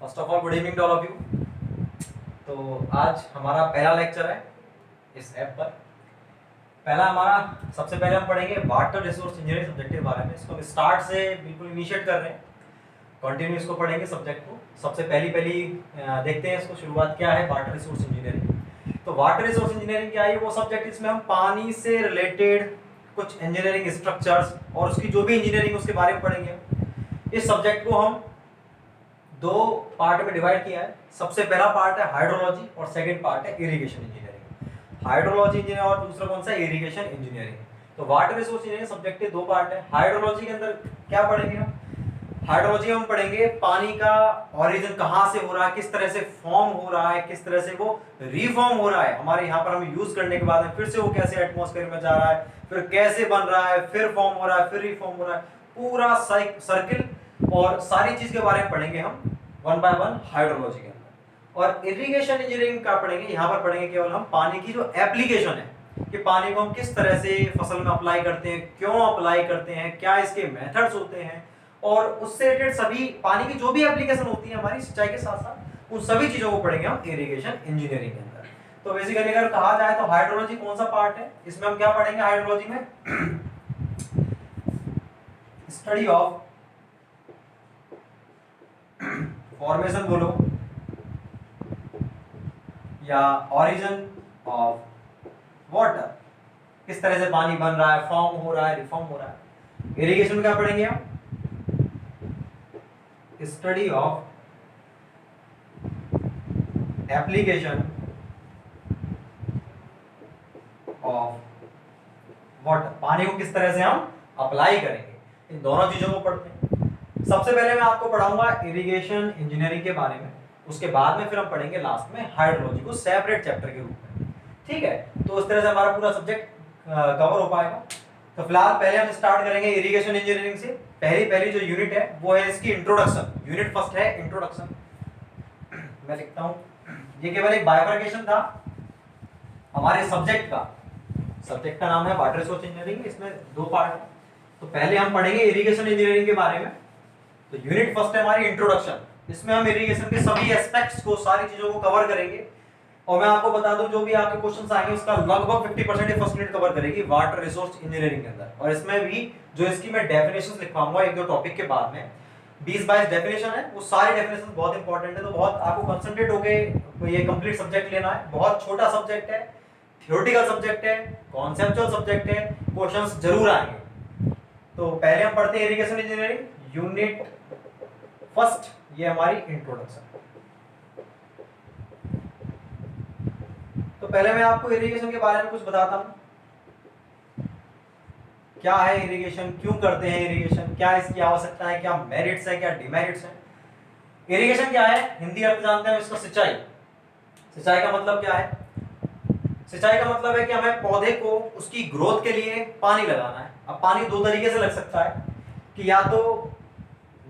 First of all good evening to all of you. तो आज हमारा पहला लेक्चर है इस ऐप पर। पहला हमारा सबसे पहले हम पढ़ेंगे वाटर रिसोर्स इंजीनियरिंग सब्जेक्ट के बारे में। इसको हम स्टार्ट से बिल्कुल इनिशिएट कर रहे हैं, कंटिन्यू इसको पढ़ेंगे सब्जेक्ट को। सबसे पहली देखते हैं इसको शुरुआत क्या है वाटर रिसोर्स इंजीनियरिंग। तो वाटर रिसोर्स इंजीनियरिंग क्या है? वो सब्जेक्ट इसमें हम पानी से रिलेटेड कुछ इंजीनियरिंग स्ट्रक्चर्स और उसकी जो भी इंजीनियरिंग उसके बारे में पढ़ेंगे। इस सब्जेक्ट को हम दो पार्ट में डिवाइड किया है। सबसे पहला पार्ट है हाइड्रोलॉजी और सेकंड पार्ट है इरिगेशन इंजीनियरिंग। हाइड्रोलॉजी इंजीनियरिंग और दूसरा कौन सा है? Irrigation engineering. तो वाटर रिसोर्स इंजीनियरिंग सब्जेक्ट के दो पार्ट है। हाइड्रोलॉजी के अंदर क्या पढ़ेंगे हम? हाइड्रोलॉजी हम पढ़ेंगे पानी का ओरिजिन कहाँ से हो रहा है, किस तरह से फॉर्म हो रहा है, किस तरह से वो रिफॉर्म हो रहा है हमारे यहाँ पर हम यूज करने के बाद फिर से वो कैसे एटमॉस्फेयर में जा रहा है, फिर कैसे बन रहा है, फिर फॉर्म हो रहा है, फिर रिफॉर्म हो रहा है, पूरा सर्किल और सारी चीज के बारे में पढ़ेंगे हम वन बाय वन हाइड्रोलॉजी के अंदर। और इरिगेशन इंजीनियरिंग का पढ़ेंगे, यहाँ पर पढ़ेंगे केवल हम पानी की जो एप्लीकेशन है कि पानी को हम किस तरह से फसल में अप्लाई करते हैं, क्यों अप्लाई करते हैं, क्या इसके मेथड्स होते हैं और उससे रिलेटेड सभी पानी की जो भी एप्लीकेशन होती है हमारी सिंचाई के साथ साथ उन सभी चीजों को पढ़ेंगे हम इरिगेशन इंजीनियरिंग के अंदर। तो बेसिकली अगर कहा जाए तो हाइड्रोलॉजी कौन सा पार्ट है? इसमें हम क्या पढ़ेंगे हाइड्रोलॉजी में? स्टडी ऑफ फॉर्मेशन बोलो या ओरिजिन ऑफ वाटर, किस तरह से पानी बन रहा है, फॉर्म हो रहा है, रिफॉर्म हो रहा है। इरिगेशन में क्या पढ़ेंगे हम? Study of application of water, पानी को किस तरह से हम अप्लाई करेंगे, इन दोनों चीजों को पढ़ते हैं। सबसे पहले मैं आपको पढ़ाऊंगा इरिगेशन इंजीनियरिंग के बारे में, उसके बाद में फिर हम पढ़ेंगे लास्ट में हाइड्रोलॉजी को सेपरेट चैप्टर के रूप में। ठीक है, तो उस तरह से हमारा पूरा सब्जेक्ट कवर हो पाएगा। तो फिलहाल पहले हम स्टार्ट करेंगे इरिगेशन इंजीनियरिंग से। पहली जो यूनिट है वो है इसकी इंट्रोडक्शन। यूनिट फर्स्ट है इंट्रोडक्शन। मैं लिखता हूं, ये केवल एक बाइफर्केशन था हमारे सब्जेक्ट का। सब्जेक्ट का नाम है वाटर रिसोर्स इंजीनियरिंग, इसमें दो पार्ट है। तो पहले हम पढ़ेंगे इरिगेशन इंजीनियरिंग के बारे में। तो यूनिट फर्स्ट है हमारी इंट्रोडक्शन, इसमें हम इरिगेशन के सभी एस्पेक्ट्स को, सारी चीजों को कवर करेंगे। और मैं आपको बता दूं जो भी आपके क्वेश्चंस आएंगे उसका लगभग 50% फर्स्ट यूनिट कवर करेगी वाटर रिसोर्स इंजीनियरिंग के अंदर। और इसमें भी जो इसकी मैं डेफिनेशंस लिखवाऊंगा एक दो टॉपिक के बाद में, 20-22 डेफिनेशन है, वो सारी डेफिनेशन बहुत इंपॉर्टेंट है। तो बहुत आपको कंसंट्रेट होकर ये कंप्लीट सब्जेक्ट लेना है। बहुत छोटा सब्जेक्ट है, थ्योरेटिकल सब्जेक्ट है, कॉन्सेप्चुअल सब्जेक्ट है, क्वेश्चंस जरूर आएंगे। तो पहले हम पढ़ते हैं इरिगेशन इंजीनियरिंग यूनिट फर्स्ट, ये हमारी इंट्रोडक्शन। तो पहले मैं आपको इरिगेशन के बारे में कुछ बताता हूं। क्या है इरिगेशन, क्यों करते हैं इरिगेशन, क्या इसकी आवश्यकता है, क्या मेरिट्स है, क्या डिमेरिट्स है। इरिगेशन क्या है? हिंदी अर्थ जानते हैं इसका सिंचाई। सिंचाई का मतलब क्या है? सिंचाई का मतलब है कि हमें पौधे को उसकी ग्रोथ के लिए पानी लगाना है। अब पानी दो तरीके से लग सकता है कि या तो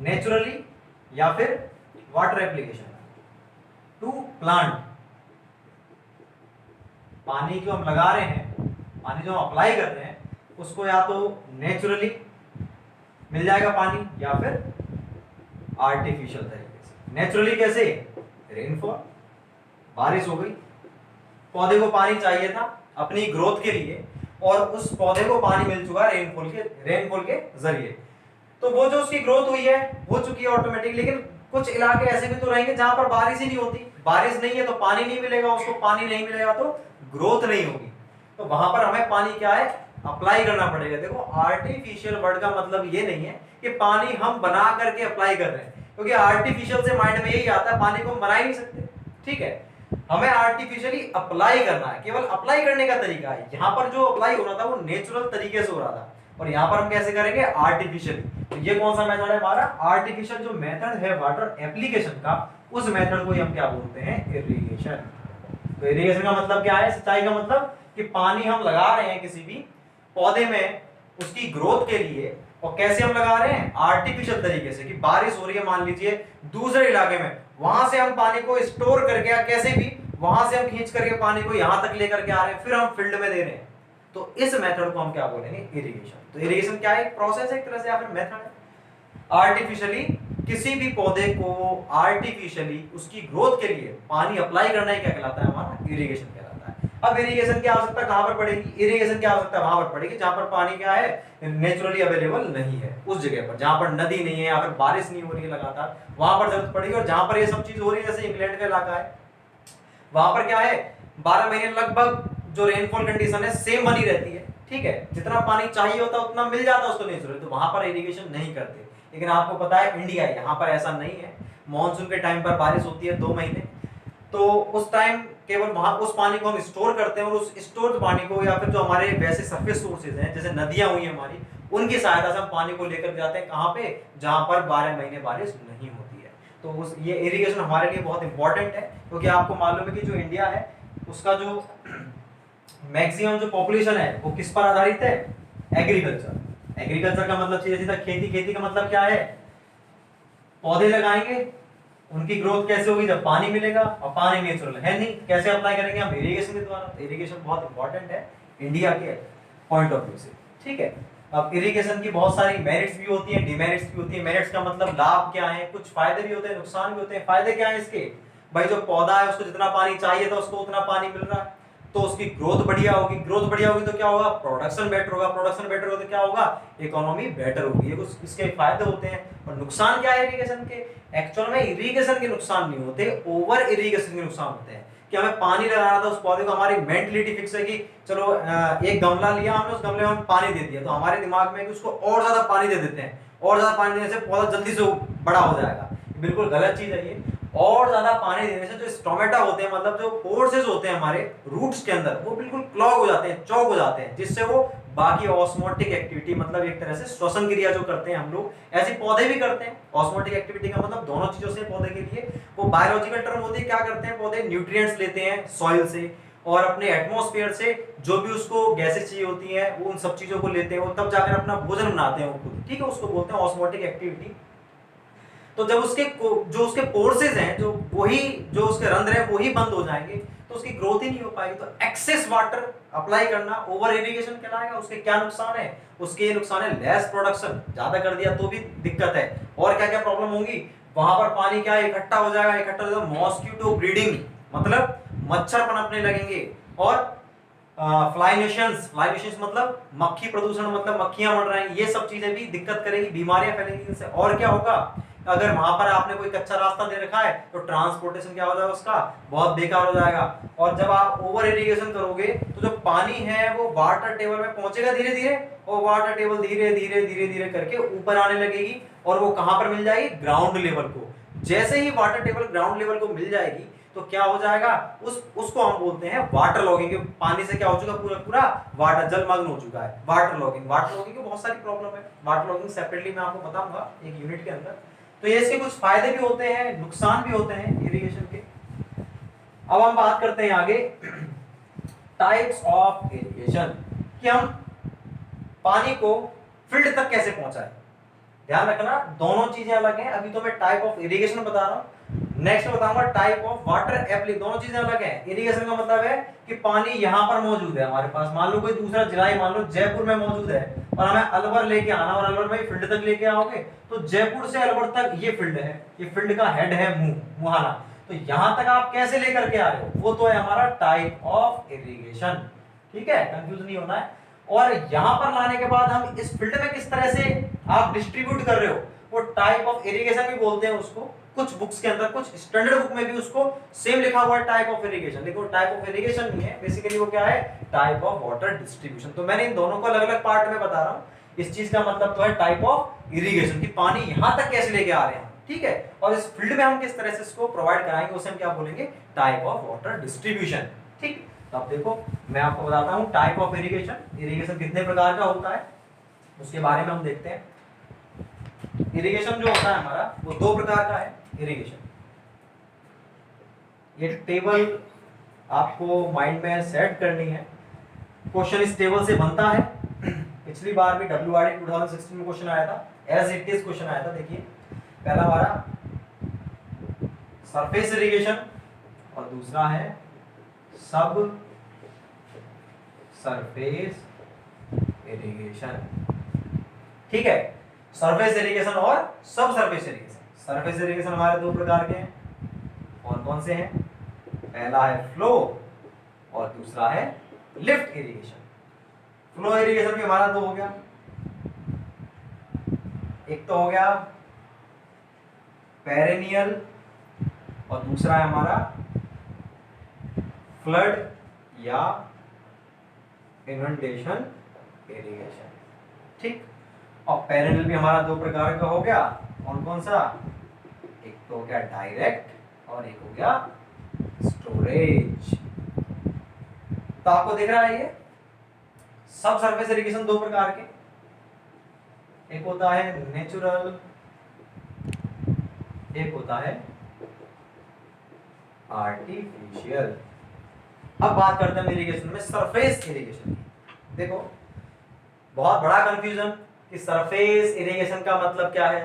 नेचुरली या फिर वाटर एप्लीकेशन टू प्लांट। पानी जो हम लगा रहे हैं, पानी जो हम अप्लाई कर रहे हैं उसको या तो नेचुरली मिल जाएगा पानी या फिर आर्टिफिशियल तरीके से। नेचुरली कैसे? रेनफॉल, बारिश हो गई, पौधे को पानी चाहिए था अपनी ग्रोथ के लिए और उस पौधे को पानी मिल चुका है रेनफॉल के जरिए। तो वो जो उसकी ग्रोथ हुई है हो चुकी है ऑटोमेटिक। लेकिन कुछ इलाके ऐसे भी तो रहेंगे जहां पर बारिश ही नहीं होती। बारिश नहीं है तो पानी नहीं मिलेगा, उसको पानी नहीं मिलेगा तो ग्रोथ नहीं होगी। तो वहां पर हमें पानी क्या है? अप्लाई करना पड़ेगा। देखो आर्टिफिशियल वर्ड का मतलब ये नहीं है कि पानी हम बना करके अप्लाई कर रहे हैं, क्योंकि आर्टिफिशियल से माइंड में यही आता है पानी को हम बना ही नहीं सकते। ठीक है, हमें आर्टिफिशियली अप्लाई करना है, केवल अप्लाई करने का तरीका है। यहाँ पर जो अप्लाई हो रहा था वो नेचुरल तरीके से हो रहा था और यहाँ पर हम कैसे करेंगे? आर्टिफिशियली। तो ये कौन सा मेथड है हमारा? आर्टिफिशियल जो मेथड है वाटर एप्लीकेशन का, उस मेथड को हम क्या बोलते हैं? इरिगेशन। तो इरिगेशन का मतलब क्या है? सिंचाई का मतलब कि पानी हम लगा रहे हैं किसी भी पौधे में उसकी ग्रोथ के लिए। और कैसे हम लगा रहे हैं? आर्टिफिशियल तरीके से, कि बारिश हो रही है मान लीजिए दूसरे इलाके में, वहां से हम पानी को स्टोर करके या कैसे भी वहां से हम खींच करके पानी को यहां तक लेकर के आ रहे हैं, फिर हम फील्ड में दे रहे हैं। तो इस मेथड को हम क्या बोलेंगे? इरिगेशन। तो इरिगेशन क्या है? एक प्रोसेस है एक तरह से या फिर मेथड है। आर्टिफिशियली किसी भी पौधे को आर्टिफिशियली उसकी ग्रोथ के लिए पानी अप्लाई करना ही क्या कहलाता है, हमारा इरिगेशन कहलाता है। अब इरिगेशन की आवश्यकता कहां पर पड़ेगी, इरिगेशन की आवश्यकता वहां पर पड़ेगी जहां पर पानी क्या है, नेचुरली अवेलेबल नहीं है, उस जगह पर जहां पर नदी नहीं है या फिर बारिश नहीं हो रही है लगातार, वहां पर जरूरत पड़ेगी। और जहां पर ये सब चीज हो रही है, जैसे इंग्लैंड का इलाका है, वहां पर क्या है 12 महीने लगभग जो रेनफॉल कंडीशन है सेम बनी रहती है, ठीक है, जितना पानी चाहिए होता है उतना मिल जाता है उसको नेचुरली, तो वहां पर इरिगेशन नहीं करते। लेकिन आपको पता है इंडिया है, यहाँ पर ऐसा नहीं है। मॉनसून के टाइम पर बारिश होती है 2 महीने, तो उस टाइम केवल वहां उस पानी को हम स्टोर करते हैं और उस स्टोर्ड पानी को या फिर जो हमारे वैसे सरफेस सोर्सेज हैं जैसे नदियां हुई हमारी, उनकी सहायता से हम पानी को लेकर जाते हैं कहाँ पे, जहां पर 12 महीने बारिश नहीं होती है। तो उस ये इरिगेशन हमारे लिए बहुत इंपॉर्टेंट है, क्योंकि आपको मालूम है कि जो इंडिया है उसका जो मैक्सिमम जो पॉपुलेशन है वो किस पर आधारित है, एग्रीकल्चर। एग्रीकल्चर का मतलब सीधा सीधा खेती, खेती का मतलब क्या है, पौधे लगाएंगे, उनकी ग्रोथ कैसे होगी, जब पानी मिलेगा, और पानी नेचुरल है नहीं, कैसे अप्लाई करेंगे हम, इरिगेशन के द्वारा। इरिगेशन बहुत इंपॉर्टेंट है इंडिया के पॉइंट ऑफ व्यू से, ठीक है। अब इरिगेशन की बहुत सारी मेरिट्स भी होती हैं, डिमेरिट्स भी होती हैं। मेरिट्स का मतलब लाभ क्या है, कुछ फायदे भी होते हैं, नुकसान भी होते हैं। फायदे क्या है इसके, भाई जो पौधा है उसको जितना पानी चाहिए था उसको उतना पानी मिल रहा है, तो उसकी ग्रोथ बढ़िया होगी, ग्रोथ बढ़िया होगी तो क्या होगा, प्रोडक्शन बेटर होगा, प्रोडक्शन बेटर होगा तो क्या होगा, इकोनॉमी बेटर होगी। ये कुछ इसके फायदे होते हैं। और नुकसान क्या है इरिगेशन के, एक्चुअल में इरिगेशन के नुकसान नहीं होते, ओवर इरिगेशन के नुकसान होते हैं। कि हमें पानी लगाना था उस पौधे को, हमारी मेंटलिटी फिक्स है कि चलो एक गमला लिया हमने, उस गमले में हम पानी दे दिया, तो हमारे दिमाग में कि उसको और ज्यादा पानी दे देते हैं, और ज्यादा पानी देने से पौधा जल्दी से बड़ा हो जाएगा। बिल्कुल गलत चीज है ये। और ज्यादा पानी देने से जो स्टोमेटा होते हैं, मतलब जो पोर्सेस होते हैं हमारे रूट्स के अंदर, वो बिल्कुल क्लॉग हो जाते हैं, चौक हो जाते हैं, जिससे वो बाकी ऑस्मोटिक एक्टिविटी, मतलब एक तरह से श्वसन क्रिया जो करते हैं हम लोग, ऐसे पौधे भी करते हैं। ऑस्मोटिक एक्टिविटी का मतलब दोनों चीजों से पौधे के लिए, वो बायोलॉजिकल टर्म होती है, क्या करते हैं पौधे, न्यूट्रिएंट्स लेते हैं सॉइल से और अपने एटमॉस्फेयर से जो भी उसको गैसेस चाहिए होती हैं, वो उन सब चीजों को लेते हैं, वो तब जाकर अपना भोजन बनाते हैं वो खुद, ठीक है, उसको बोलते हैं ऑस्मोटिक एक्टिविटी। तो जब उसके जो उसके पोर्सेस हैं, जो वही जो उसके रंध्र हैं वही बंद हो जाएंगे, तो उसकी ग्रोथ ही नहीं हो पाएगी। तो एक्सेस वाटर अप्लाई करना ओवर इरिगेशन कहलाएगा। उसके क्या नुकसान है, उसके ये नुकसान है लेस प्रोडक्शन, ज्यादा कर दिया तो भी दिक्कत है। और क्या क्या प्रॉब्लम होंगी, वहां पर पानी क्या इकट्ठा हो जाएगा, इकट्ठा हो जाएगा, मॉस्किटो ब्रीडिंग, मतलब मच्छर पनपने लगेंगे, और फ्लाइनेशंस, फ्लाइनेशंस मतलब मक्खी प्रदूषण, मतलब मक्खियां बढ़ रही हैं, ये सब चीजें भी दिक्कत करेगी, बीमारियां फैलेंगी इनसे। और क्या होगा, अगर वहां पर आपने कोई कच्चा रास्ता दे रखा है तो ट्रांसपोर्टेशन क्या हो जाएगा उसका, बहुत बेकार हो जाएगा। और जब आप ओवर इरिगेशन करोगे तो जो पानी है वो वाटर टेबल में पहुंचेगा धीरे धीरे, और वाटर टेबल धीरे धीरे धीरे धीरे करके ऊपर आने लगेगी, और वो कहां पर मिल जाएगी, ग्राउंड लेवल को। जैसे ही वाटर टेबल ग्राउंड लेवल को मिल जाएगी तो क्या हो जाएगा, उसको हम बोलते हैं वाटर लॉगिंग। पानी से क्या हो चुका, पूरा पूरा वाटर जलमग्न हो चुका है, वाटर लॉगिंग। वाटर लॉगिंग की बहुत सारी प्रॉब्लम है, वाटर लॉगिंग सेपरेटली मैं आपको बताऊंगा एक यूनिट के अंदर। तो ये इसके कुछ फायदे भी होते हैं, नुकसान भी होते हैं इरिगेशन के। अब हम बात करते हैं आगे टाइप्स ऑफ इरिगेशन, कि हम पानी को फील्ड तक कैसे पहुंचाएं। ध्यान रखना दोनों चीजें अलग हैं। अभी तो मैं टाइप ऑफ इरिगेशन बता रहा हूं, नेक्स्ट बताऊंगा टाइप ऑफ वाटर एप्लीकेशन। दोनों चीजें अलग हैं। इरिगेशन का मतलब है कि पानी यहां पर मौजूद है हमारे पास, मान लो कोई दूसरा जिला ही, मान लो जयपुर में मौजूद है, और हमें अलवर लेके आना, और अलवर में फील्ड तक लेके आओगे तो जयपुर से अलवर तक ये फील्ड है, ये फील्ड का हेड है मुहाना, तो यहां तक आप कैसे लेकर के आ रहे हो, वो तो है हमारा टाइप ऑफ इरिगेशन, ठीक है, कंफ्यूज नहीं होना है। और यहां पर लाने के बाद हम इस फील्ड में किस तरह से आप डिस्ट्रीब्यूट कर रहे हो, वो टाइप ऑफ इरिगेशन भी बोलते हैं उसको। कुछ बुक्स के अंदर, कुछ स्टैंडर्ड बुक में भी उसको सेम लिखा हुआ है टाइप ऑफ इरिगेशन, लेकिन वो टाइप ऑफ इरिगेशन नहीं है, बेसिकली वो क्या है, टाइप ऑफ वाटर डिस्ट्रीब्यूशन। तो मैंने इन दोनों को अलग अलग पार्ट में बता रहा हूं। इस चीज का मतलब तो है टाइप ऑफ इरिगेशन, कि पानी यहां तक कैसे लेके आ रहे हैं, ठीक है, और इस फील्ड में हम किस तरह से इसको प्रोवाइड कराएंगे, उसे हम क्या बोलेंगे, टाइप ऑफ वाटर डिस्ट्रीब्यूशन, ठीक। तो अब देखो मैं आपको बताता हूं टाइप ऑफ इरिगेशन, इरिगेशन कितने प्रकार का होता है उसके बारे में हम देखते हैं। इरिगेशन जो होता है हमारा वो दो प्रकार का है इरिगेशन। ये टेबल आपको माइंड में सेट करनी है, क्वेश्चन इस टेबल से बनता है। पिछली बार भी WRD 2016 में क्वेश्चन आया था, एज इट इज क्वेश्चन आया था। देखिए पहला हमारा सरफेस इरिगेशन और दूसरा है सब सरफेस इरिगेशन, ठीक है, सरफेस इरिगेशन और सब सरफेस इरिगेशन। सरफेस इरिगेशन हमारे दो प्रकार के हैं, कौन कौन से हैं? पहला है फ्लो और दूसरा है लिफ्ट इरिगेशन। फ्लो इरिगेशन भी हमारा दो हो गया, एक तो हो गया पेरेनियल और दूसरा है हमारा फ्लड या इनंडेशन इरिगेशन। ठीक, और पेरेनियल भी हमारा दो प्रकार का हो गया, कौन कौन सा? एक तो हो गया डायरेक्ट और एक हो गया स्टोरेज। तो आपको दिख रहा है ये सब सरफेस इरिगेशन दो प्रकार के, एक होता है नेचुरल, एक होता है आर्टिफिशियल। अब बात करते हैं इरिगेशन में सरफेस इरिगेशन की। देखो बहुत बड़ा कंफ्यूजन कि सरफेस इरिगेशन का मतलब क्या है,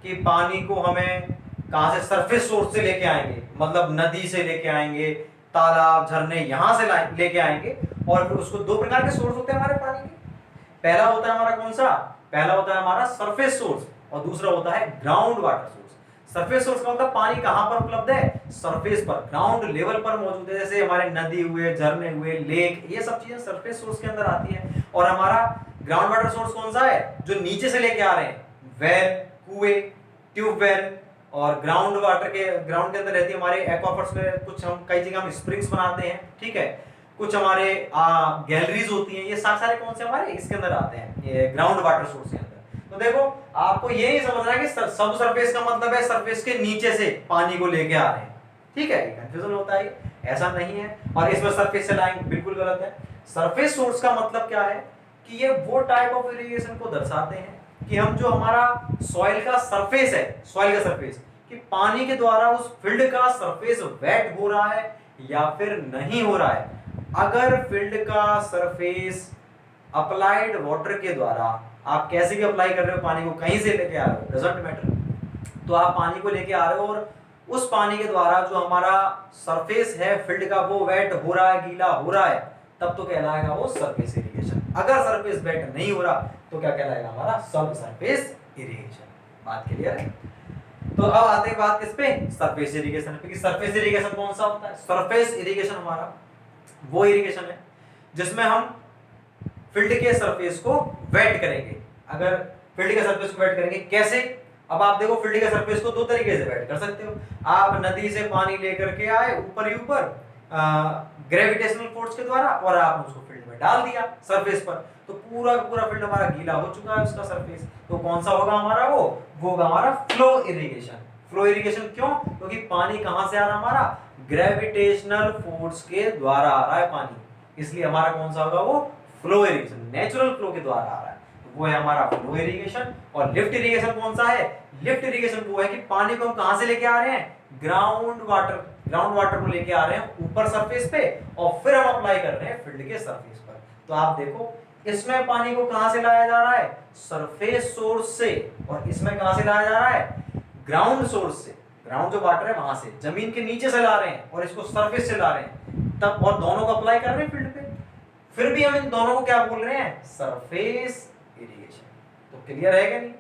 कि पानी को हमें कहां से, सरफेस सोर्स से लेके आएंगे, मतलब नदी से लेके आएंगे, तालाब झरने यहां से लेके आएंगे, और फिर उसको दो प्रकार के सोर्स होते हैं हमारे पानी के। पहला होता है हमारा कौन सा? पहला होता है हमारा सरफेस सोर्स और दूसरा होता है ground water source. Surface source का मतलब पानी कहां पर उपलब्ध है? सरफेस पर, ग्राउंड लेवल पर मौजूद है, जैसे हमारे नदी हुए, झरने हुए, लेक, ये सब चीजें सरफेस सोर्स के अंदर आती है। और हमारा ग्राउंड वाटर सोर्स कौन सा है? जो नीचे से लेके आ रहे हैं, वेल, कुएं, ट्यूबवेल, और ग्राउंड वाटर के, ग्राउंड के अंदर रहती है हमारे एक्वाफर्स में, कुछ हम कई जगह हम स्प्रिंग्स बनाते हैं, ठीक है, कुछ हमारे गैलरीज होती हैं, ये सारे कौन से हमारे इसके अंदर आते हैं, ये ग्राउंड वाटर सोर्स के अंदर। तो देखो आपको ये नहीं समझना है कि सब सरफेस का मतलब है सरफेस के नीचे से पानी को लेके आ रहे हैं, ठीक है, कंफ्यूजन होता है, ऐसा नहीं है। और इसमें सरफेस से लाइन बिल्कुल गलत है। सरफेस सोर्स का मतलब क्या है कि ये वो टाइप ऑफ इरिगेशन को दर्शाते हैं कि हम जो हमारा सॉइल का सरफेस है, सॉइल का सरफेस, कि पानी के द्वारा उस फील्ड का सरफेस वेट हो रहा है या फिर नहीं हो रहा है। अगर फील्ड का सरफेस अप्लाइड वाटर के द्वारा, आप कैसे भी अप्लाई कर रहे हो पानी को, कहीं से लेके आ रहे हो, डजंट मैटर, तो आप पानी को लेके आ रहे हो और उस पानी के द्वारा जो हमारा सरफेस है फील्ड का वो वेट हो रहा है, गीला हो रहा है, तब तो कहलाएगा वो सरफेस इरिगेशन। अगर सरफेस वेट नहीं हो रहा तो क्या कहलाएगा? हमारा सब सरफेस इरिगेशन। बात क्लियर है? तो अब आते हैं बात किस पे? सरफेस इरिगेशन पे। कि सरफेस इरिगेशन कौन सा होता है? सरफेस इरिगेशन हमारा वो इरिगेशन है जिसमें हम फील्ड के सरफेस को वेट करेंगे। अगर फील्ड के सरफेस को वेट करेंगे कैसे? अब आप देखो फील्ड के सरफेस को दो तरीके से वेट कर सकते हो। आप नदी से पानी लेकर के आए ऊपर ही ऊपर ग्रेविटेशनल फोर्स के द्वारा, और आपने उसको फील्ड में डाल दिया सरफेस पर, तो पूरा का पूरा फील्ड हमारा गीला हो चुका है उसका सरफेस। तो कौन सा होगा हमारा? वो होगा हमारा फ्लो इरिगेशन। फ्लो इरिगेशन क्यों? क्योंकि पानी कहां से आ रहा है हमारा? ग्रेविटेशनल फोर्स के द्वारा आ रहा है पानी, इसलिए हमारा कौन सा होगा? वो फ्लो इरिगेशन, नेचुरल फ्लो के द्वारा आ रहा है, तो वो है हमारा फ्लो इरिगेशन। और लिफ्ट इरिगेशन कौन सा है? लिफ्ट इरिगेशन वो है कि पानी को हम कहां से लेके आ रहे हैं? ग्राउंड वाटर को लेके आ रहे हैं ऊपर सरफेस पे, और फिर हम अप्लाई कर रहे हैं फील्ड के सरफेस पर। तो आप देखो इसमें पानी को कहां से लाया जा रहा है? सरफेस सोर्स से, और इसमें कहां से लाया जा रहा है? ग्राउंड सोर्स से। ग्राउंड जो वाटर है वहां से, जमीन के नीचे से ला रहे हैं और इसको सरफेस से ला रहे हैं, तब, और दोनों को अप्लाई कर रहे हैं फील्ड पे। फिर भी हम इन दोनों को क्या बोल रहे हैं? Surface irrigation. तो क्लियर है क्या नहीं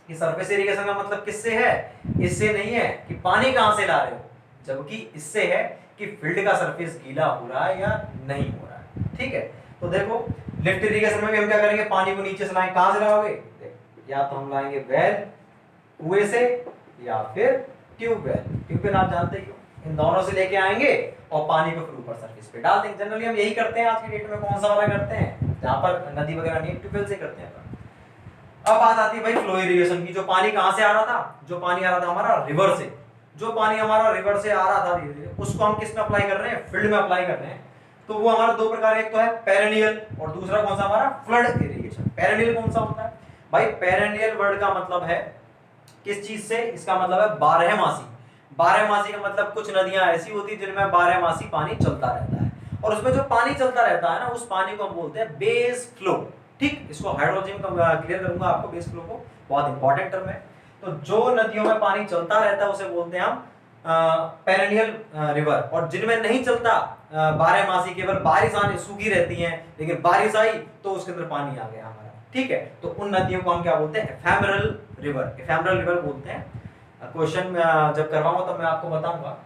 कि सरफेस इरिगेशन का मतलब किससे है? इससे नहीं है कि पानी कहां से ला रहे हो, जबकि इससे है कि फील्ड का सरफेस गीला हो रहा है या नहीं हो रहा है, ठीक है। तो देखो लिफ्ट इरिगेशन में भी हम क्या करेंगे? पानी को नीचे से लाएंगे, कहां से लाओगे? या तो हम लाएंगे वेल, कुएं से, या फिर ट्यूबवेल। ट्यूबवेल आप जानते ही हो, इन दोनों से लेके आएंगे और पानी को फिर ऊपर सरफेस पे डाल देंगे। जनरली हम यही करते हैं आज की डेट में। कौन सा वाला करते हैं? जहां पर नदी वगैरह नहीं, ट्यूबवेल से करते हैं। अब बात आती है भाई फ्लो इरिगेशन की। जो पानी कहां से आ रहा था? जो पानी आ रहा था हमारा रिवर से, जो पानी हमारा रिवर से आ रहा था धीरे धीरे, उसको हम किस में अप्लाई कर रहे हैं? फील्ड में अप्लाई कर रहे हैं। तो वो हमारा दो प्रकार, एक तो है पेरेनियल और दूसरा कौन सा? हमारा फ्लड इरिगेशन। पेरेनियल कौन सा होता है भाई? पेरेनियल वर्ड का मतलब है किस चीज से? इसका मतलब है बारहमासी। बारहमासी का मतलब कुछ नदियां ऐसी होती है जिनमें बारहमासी पानी चलता रहता है, और उसमें जो पानी चलता रहता है ना, उस पानी को हम बोलते हैं बेस फ्लो। ठीक, इसको हाइड्रोलॉजी में क्लियर करूंगा आपको, बेस फ्लो को, बहुत इंपॉर्टेंट टर्म है। तो जो नदियों में पानी चलता रहता है उसे बोलते हैं हम पेरेनियल रिवर, और जिनमें नहीं चलता बारहमासी, केवल बारिश आने सूखी रहती है, लेकिन बारिश आई तो उसके अंदर पानी आ गया हमारा, ठीक है, तो उन नदियों को हम क्या बोलते हैं? Ephemeral river. एफेमरल रिवर बोलते हैं क्वेश्चन जब करवाऊंगा तब मैं आपको बताऊंगा।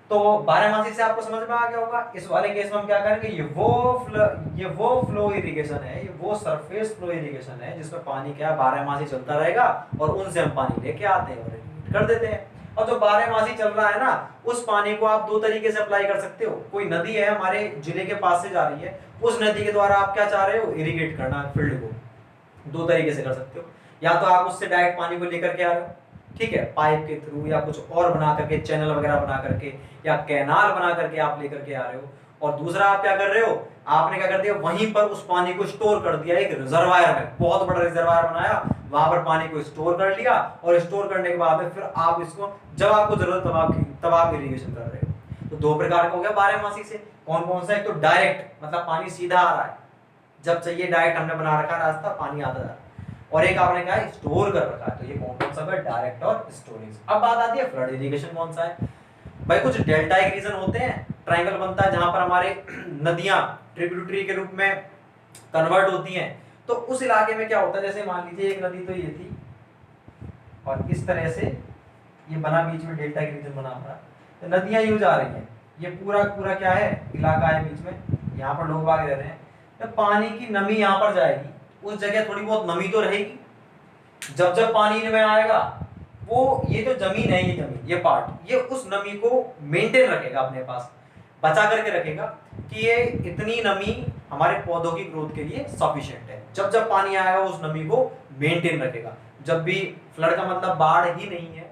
तो बारहमासी से आपको समझ में आ गया होगा। इस वाले केस में हम क्या करेंगे, ये वो फ्लो इरिगेशन है, ये वो सरफेस फ्लो इरिगेशन है जिसमें पानी क्या बारहमासी चलता रहेगा और उनसे हम पानी लेके आते हैं और इरिगेट कर देते हैं। और जो बारहमासी चल रहा है ना, उस पानी को आप दो तरीके से अप्लाई कर सकते हो। कोई नदी है हमारे जिले के पास से जा रही है, उस नदी के द्वारा आप क्या चाह रहे हो, इरिगेट करना फील्ड को। दो तरीके से कर सकते हो, या तो आप उससे डायरेक्ट पानी को लेकर के आ रहे हो, ठीक है, पाइप के थ्रू या कुछ और बना करके, चैनल वगैरह बना करके या कैनाल बना करके आप लेकर के आ रहे हो। और दूसरा आप क्या कर रहे हो, आपने क्या कर दिया, वहीं पर उस पानी को स्टोर कर दिया एक रिजर्वायर में, बहुत बड़ा रिजर्वायर बनाया, वहां पर पानी को स्टोर कर लिया और स्टोर करने के बाद में फिर आप इसको जब आपको जरूरत तब आप इरिगेशन कर रहे हो। तो दो प्रकार का हो गया बारहमासी से। कौन कौन सा, एक तो डायरेक्ट मतलब पानी सीधा आ रहा है, जब चाहिए डायरेक्ट हमने बना रखा है रास्ता, पानी आता जा रहा है। और एक आपने कहा स्टोर कर रखा है, तो ये कौन सा है, डायरेक्ट और स्टोरेज। अब बात आती है फ्लड इरिगेशन कौन सा है। भाई कुछ डेल्टाइक रीजन होते हैं, ट्रायंगल बनता है जहां पर हमारे नदियां ट्रिब्यूटरी के रूप में कन्वर्ट होती हैं। तो उस इलाके में क्या होता है, जैसे मान लीजिए एक नदी तो ये थी और इस तरह से ये बना, बीच में डेल्टा के रीजन बना हुआ है, तो नदियां यूं जा रही हैं, ये पूरा पूरा क्या है, इलाका है बीच में, यहाँ पर लोग बाग रह रहे हैं। तो पानी की नमी यहाँ पर जाएगी, उस जगह थोड़ी बहुत नमी तो रहेगी। जब जब पानी इनमें आएगा, वो ये जो जमीन है, ये जमीन, ये पार्ट, ये उस नमी को मेंटेन रखेगा, अपने पास बचा करके रखेगा कि ये इतनी नमी हमारे पौधों की ग्रोथ के लिए सफिशिएंट है। जब जब पानी आएगा उस नमी को मेंटेन रखेगा। जब भी फ्लड का मतलब बाढ़ ही नहीं है,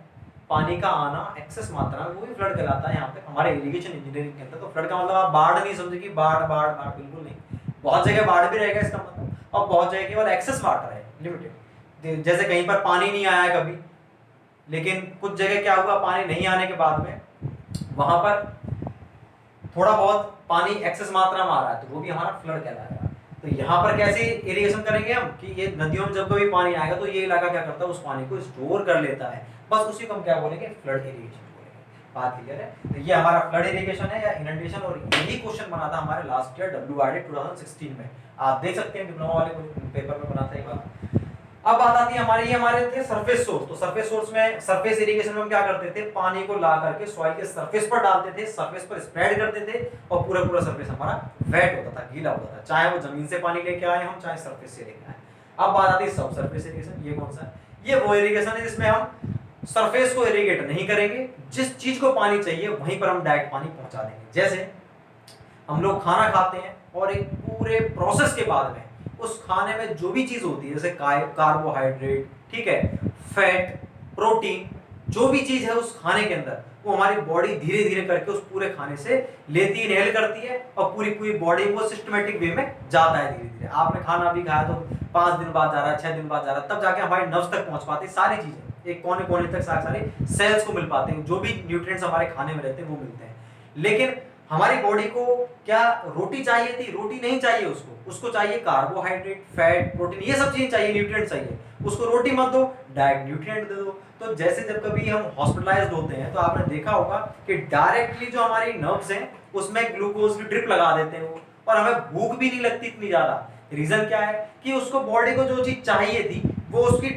पानी का आना एक्सेस मात्रा में, वो भी फ्लड कहलाता है यहाँ पे हमारे इरिगेशन इंजीनियरिंग के अंदर। तो फ्लड का मतलब आप बाढ़ नहीं समझे कि बाढ़ बाढ़ बाढ़, बिल्कुल नहीं। बहुत जगह बाढ़ भी रहेगा इसका मतलब, और बहुत जगह केवल एक्सेस वाटर है, लिमिटेड। जैसे कहीं पर पानी नहीं आया कभी, लेकिन कुछ जगह क्या हुआ, पानी नहीं आने के बाद में वहां पर थोड़ा बहुत पानी एक्सेस मात्रा में आ रहा है, तो वो भी हमारा फ्लड कहलाएगा। तो यहाँ पर कैसे इरिगेशन करेंगे हम, कि ये नदियों में जब कभी पानी आएगा तो ये इलाका क्या करता है, उस पानी को स्टोर कर लेता है, बस उसी को हम क्या बोलेंगे, फ्लड इरिगेशन बोलेंगे। बात क्लियर है। तो ये हमारा फ्लड इरिगेशन है या इनंडेशन, और यही क्वेश्चन बना था हमारे लास्ट ईयर WRD 2016 में, आप देख सकते हैं डिप्लोमा वाले पेपर में बना था एक बार। अब बात आती है हमारे, ये हमारे थे सरफेस सोर्स। तो सरफेस सोर्स में, सरफेस इरिगेशन में हम क्या करते थे, पानी को ला करके सॉइल के सरफेस पर डालते थे, सरफेस पर स्प्रेड करते थे, और पूरा पूरा सरफेस हमारा वेट होता था, गीला होता था, चाहे वो जमीन से पानी लेके आए हम, चाहे सरफेस से लेके आए। अब बात आती है सब सरफेस इरिगेशन। ये कौन सा है, ये वो इरिगेशन है जिसमें हम सरफेस को इरिगेट नहीं करेंगे, जिस चीज को पानी चाहिए वहीं पर हम डायरेक्ट पानी पहुंचा देंगे। जैसे हम लोग खाना खाते हैं और एक पूरे प्रोसेस के बाद में उस खाने में जो भी चीज होती है, जैसे कार्बोहाइड्रेट, ठीक है, फैट, प्रोटीन, जो भी चीज है उस खाने के अंदर, वो हमारी बॉडी धीरे धीरे करके उस पूरे खाने से लेती, इनहेल करती है, और पूरी पूरी बॉडी वो सिस्टमेटिक वे में जाता है धीरे धीरे। आपने खाना भी खाया तो 5 दिन बाद जा रहा है, 6 दिन बाद जा रहा है, तब जाके हमारे नर्व्स तक पहुंच पाती है सारी चीजें, एक कोने कोने तक सारे सेल्स को मिल पाते हैं, जो भी न्यूट्रिएंट्स हमारे खाने में रहते हैं वो मिलते हैं। लेकिन हमारी बॉडी को क्या रोटी चाहिए थी, रोटी नहीं चाहिए उसको चाहिए कार्बोहाइड्रेट, फैट, प्रोटीन, ये सब चीजें चाहिए, न्यूट्रिएंट चाहिए। उसको रोटी मत दो, डायरेक्ट न्यूट्रिएंट दे दो। तो जैसे जब कभी हम हॉस्पिटलाइज्ड होते हैं तो आपने देखा होगा कि डायरेक्टली जो हमारी नर्व्स हैं उसमें ग्लूकोज की ड्रिप लगा देते हैं वो, और हमें भूख भी नहीं लगती इतनी ज्यादा। रीजन क्या है कि उसको बॉडी को जो चीज चाहिए थी वो उसकी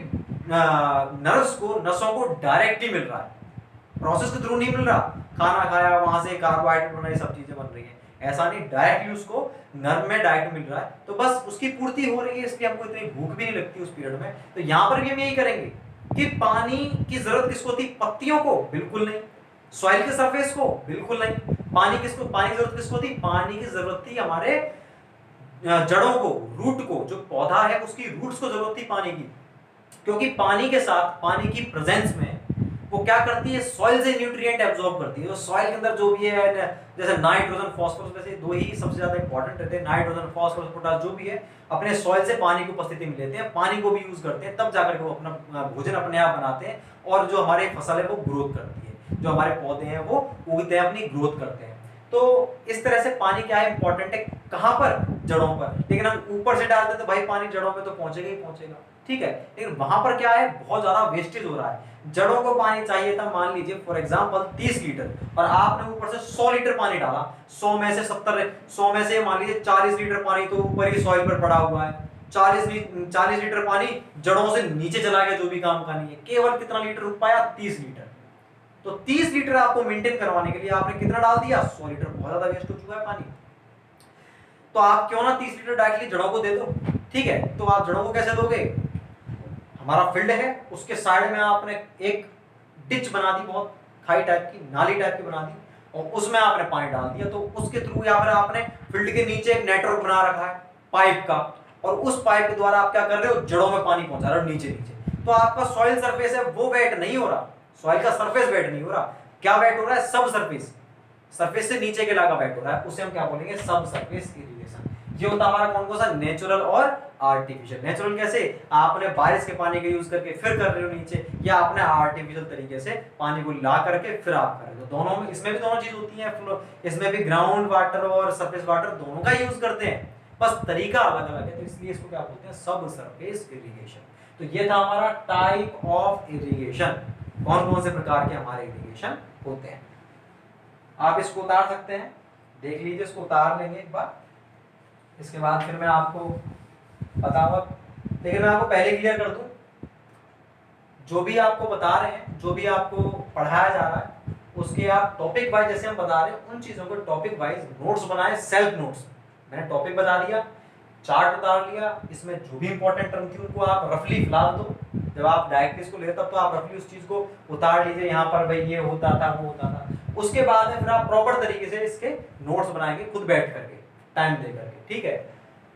नर्व्स को, नसों को डायरेक्टली मिल रहा है, प्रोसेस के थ्रू नहीं मिल रहा। खाना खाया, वहां से कार्बोहाइड्रेट बना, ये सब चीजें बन रही है, ऐसा नहीं, डायरेक्टली उसको नर्व में डायरेक्ट मिल रहा है, तो बस उसकी पूर्ति हो रही है, इसलिए हमको इतनी भूख भी नहीं लगती उस पीरियड में। तो यहाँ पर भी हम यही करेंगे कि पानी की जरूरत किसको थी, पत्तियों को, बिल्कुल नहीं। सॉइल के सरफेस को, बिल्कुल नहीं। पानी की जरूरत किसको थी, पानी की जरूरत थी हमारे जड़ों को, रूट को, जो पौधा है उसकी रूट्स को जरूरत थी पानी की, क्योंकि पानी के साथ, पानी की प्रेजेंस में वो क्या करती है, सॉइल से न्यूट्रिएंट एब्जॉर्ब करती है। तो सॉइल के अंदर जो भी है, जैसे नाइट्रोजन, फास्फोरस, वैसे दो ही सबसे ज्यादा इंपॉर्टेंट रहते हैं, नाइट्रोजन, फास्फोरस, पोटास, जो भी है अपने सॉइल से पानी की उपस्थिति में लेते हैं, पानी को भी यूज करते हैं, तब जाकर वो अपना भोजन अपने आप बनाते हैं, और जो हमारी फसल है वो ग्रोथ करती है, जो हमारे पौधे हैं वो उगते हैं, अपनी ग्रोथ करते हैं। तो इस तरह से पानी क्या है, इंपॉर्टेंट है, कहां पर, जड़ों पर। लेकिन हम ऊपर से डालते तो भाई पानी जड़ों में तो पहुंचेगा ही पहुंचेगा, ठीक है, लेकिन वहां पर क्या है, बहुत ज्यादा वेस्टेज हो रहा है। जड़ों को पानी चाहिए था, मान लीजिए फॉर एग्जांपल 30 लीटर, और आपने ऊपर से 100 लीटर पानी डाला, 100 में से 70, 100 में से मान लीजिए 40 लीटर पानी तो ऊपर ही सॉइल पर पड़ा हुआ है, 40 लीटर पानी जड़ों से नीचे चला गया, जो भी काम का नहीं है, केवल कितना लीटर रुक पाया, 30 लीटर। तो 30 लीटर आपको मेंटेन करवाने के लिए आपने कितना डाल दिया, 100 लीटर। बहुत ज्यादा वेस्ट हो चुका है पानी। तो आप क्यों ना 30 लीटर डायरेक्टली जड़ों को दे दो, ठीक है। तो आप जड़ों को कैसे दोगे, हमारा फील्ड है उसके साइड में आपने एक डिच बना दी, बहुत खाई टाइप की, नाली टाइप की बना दी, और उसमें आपने पानी डाल दिया। तो उसके थ्रू यहाँ पर आपने फील्ड के नीचे एक नेटवर्क बना रखा है पाइप का, और उस पाइप के द्वारा आप क्या कर रहे हो, जड़ों में पानी पहुंचा रहे हो नीचे नीचे। तो आपका सॉइल सरफेस है वो वेट नहीं हो रहा, सॉइल का सरफेस वेट नहीं हो रहा, क्या वेट हो रहा है, सब सरफेस, सरफेस से नीचे के इलाका वेट हो रहा है, उसे हम क्या बोलेंगे, सब सरफेस इरिगेशन। ये होता है हमारा कौन सा, नेचुरल और आर्टिफिशियल। नेचुरल कैसे, आपने बारिश के पानी का यूज करके फिर कर रहे हो नीचे, या आपने आर्टिफिशियल तरीके से पानी को ला करके फिर आप कर रहे हो। दोनों में, इसमें भी दोनों चीज होती है, इसमें भी ग्राउंड वाटर और सरफेस वाटर दोनों का यूज करते हैं, बस तरीका अलग अलग है। तो इसलिए इसको क्या बोलते हैं, सब सरफेस इरिगेशन। तो ये था हमारा टाइप ऑफ इरिगेशन, कौन कौन से प्रकार के हमारे इरिगेशन होते हैं। आप इसको उतार सकते हैं, देख लीजिए, इसको उतार लेंगे एक बार, इसके बाद फिर मैं आपको बताऊंगा। लेकिन मैं आपको पहले क्लियर कर दूं, जो भी आपको बता रहे हैं, जो भी आपको पढ़ाया जा रहा है, उसके आप टॉपिक वाइज, जैसे हम बता रहे हैं उन चीजों को टॉपिक वाइज नोट्स बनाए, सेल्फ नोट्स। मैंने टॉपिक बता दिया, चार्ट उतार लिया, इसमें जो भी इंपॉर्टेंट टर्म थी उनको आप रफली फिलहाल दो, जब आप डायरेक्टली इसको लेते तो आप रफली उस चीज को उतार लीजिए, यहाँ पर भाई ये होता था वो होता था। उसके बाद में फिर आप प्रॉपर तरीके से इसके नोट्स बनाएंगे खुद बैठ करके, टाइम दे करके, ठीक है।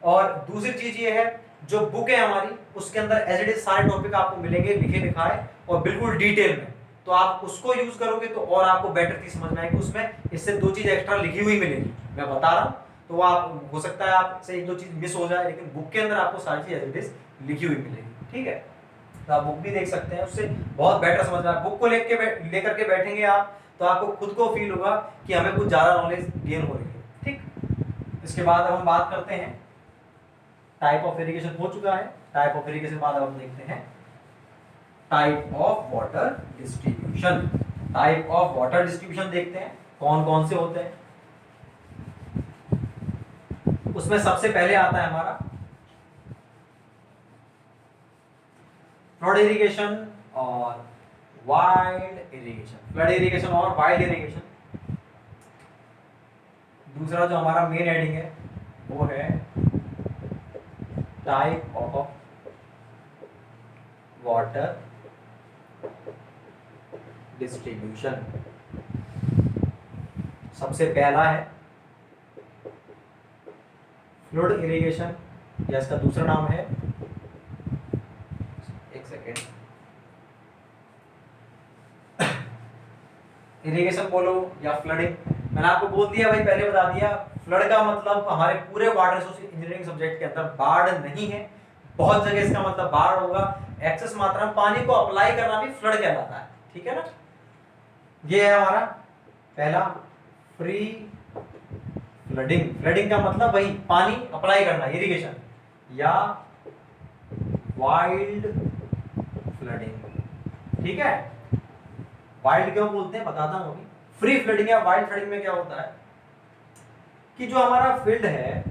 और दूसरी चीज ये है, जो बुक है हमारी उसके अंदर एज इट इज सारे टॉपिक आपको मिलेंगे लिखे लिखाए और बिल्कुल डिटेल में, तो आप उसको यूज करोगे तो और आपको बेटर चीज समझ में आएगी। उसमें इससे 2 चीज एक्स्ट्रा लिखी हुई मिलेगी, मैं बता रहा हूँ, तो आप हो सकता है आपसे 1-2 चीज मिस हो जाए, लेकिन बुक के अंदर आपको सारी चीज एज इट इज लिखी हुई मिलेगी, ठीक है। तो आप बुक भी देख सकते हैं, उससे बहुत बेटर समझ में आएगा। बुक को लेकर के बैठेंगे आप, तो आपको खुद को फील होगा कि हमें कुछ ज्यादा नॉलेज गेन हो रही है, ठीक। इसके बाद अब हम बात करते हैं, टाइप ऑफ इरिगेशन हो चुका है, टाइप ऑफ इरिगेशन बाद अब हम देखते हैं type of water distribution. Type of water distribution देखते हैं कौन कौन से होते हैं। उसमें सबसे पहले आता है हमारा फ्लड इरिगेशन और वाइल्ड इरिगेशन। फ्लड इरिगेशन और वाइल्ड इरिगेशन। दूसरा जो हमारा मेन हेडिंग है वो है टाइप ऑफ वाटर डिस्ट्रीब्यूशन। सबसे पहला है फ्लड इरिगेशन, या इसका दूसरा नाम है, एक सेकेंड, इरिगेशन बोलो या फ्लडिंग। मैंने आपको बोल दिया भाई, पहले बता दिया, फ्लड का मतलब हमारे पूरे वाटर रिसोर्स इंजीनियरिंग सब्जेक्ट के अंदर बाढ़ नहीं है। बहुत जगह इसका मतलब बाढ़ होगा, एक्सेस मात्रा में पानी को अप्लाई करना भी फ्लड कहलाता है, ठीक है ना। ये है हमारा पहला फ्री फ्लडिंग। फ्लडिंग का मतलब वही पानी अप्लाई करना, इरिगेशन, या वाइल्ड फ्लडिंग, ठीक है। वाइल्ड क्यों बोलते हैं बताता हूं अभी। फ्री फ्लडिंग या वाइल्ड फ्लडिंग में क्या होता है कि जो हमारा फील्ड है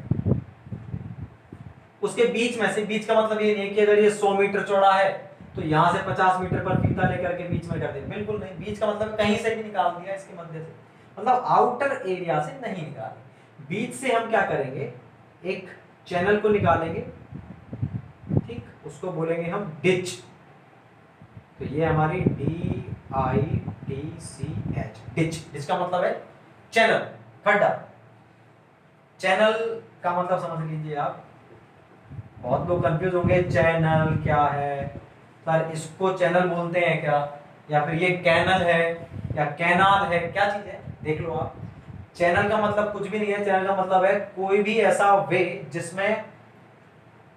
उसके बीच में से, बीच का मतलब ये नहीं कि अगर ये 100 मीटर चौड़ा है तो यहां से 50 मीटर पर फीता लेकर के बीच में कर दे, बिल्कुल नहीं। बीच का मतलब कहीं से भी निकाल दिया इसके मध्य से, मतलब आउटर एरिया से नहीं निकाले, बीच से हम क्या करेंगे, एक चैनल को निकालेंगे, ठीक, उसको बोलेंगे हम डिच। तो ये हमारी DITCH, डिच। डिच का मतलब है चैनल, खड्डा। चैनल का मतलब समझ लीजिए आप, बहुत लोग कंफ्यूज होंगे, चैनल क्या है सर, इसको चैनल बोलते हैं क्या, या फिर ये कैनल है या कैनाल है, क्या चीज है, देख लो आप। चैनल का मतलब कुछ भी नहीं है, चैनल का मतलब है कोई भी ऐसा वे जिसमें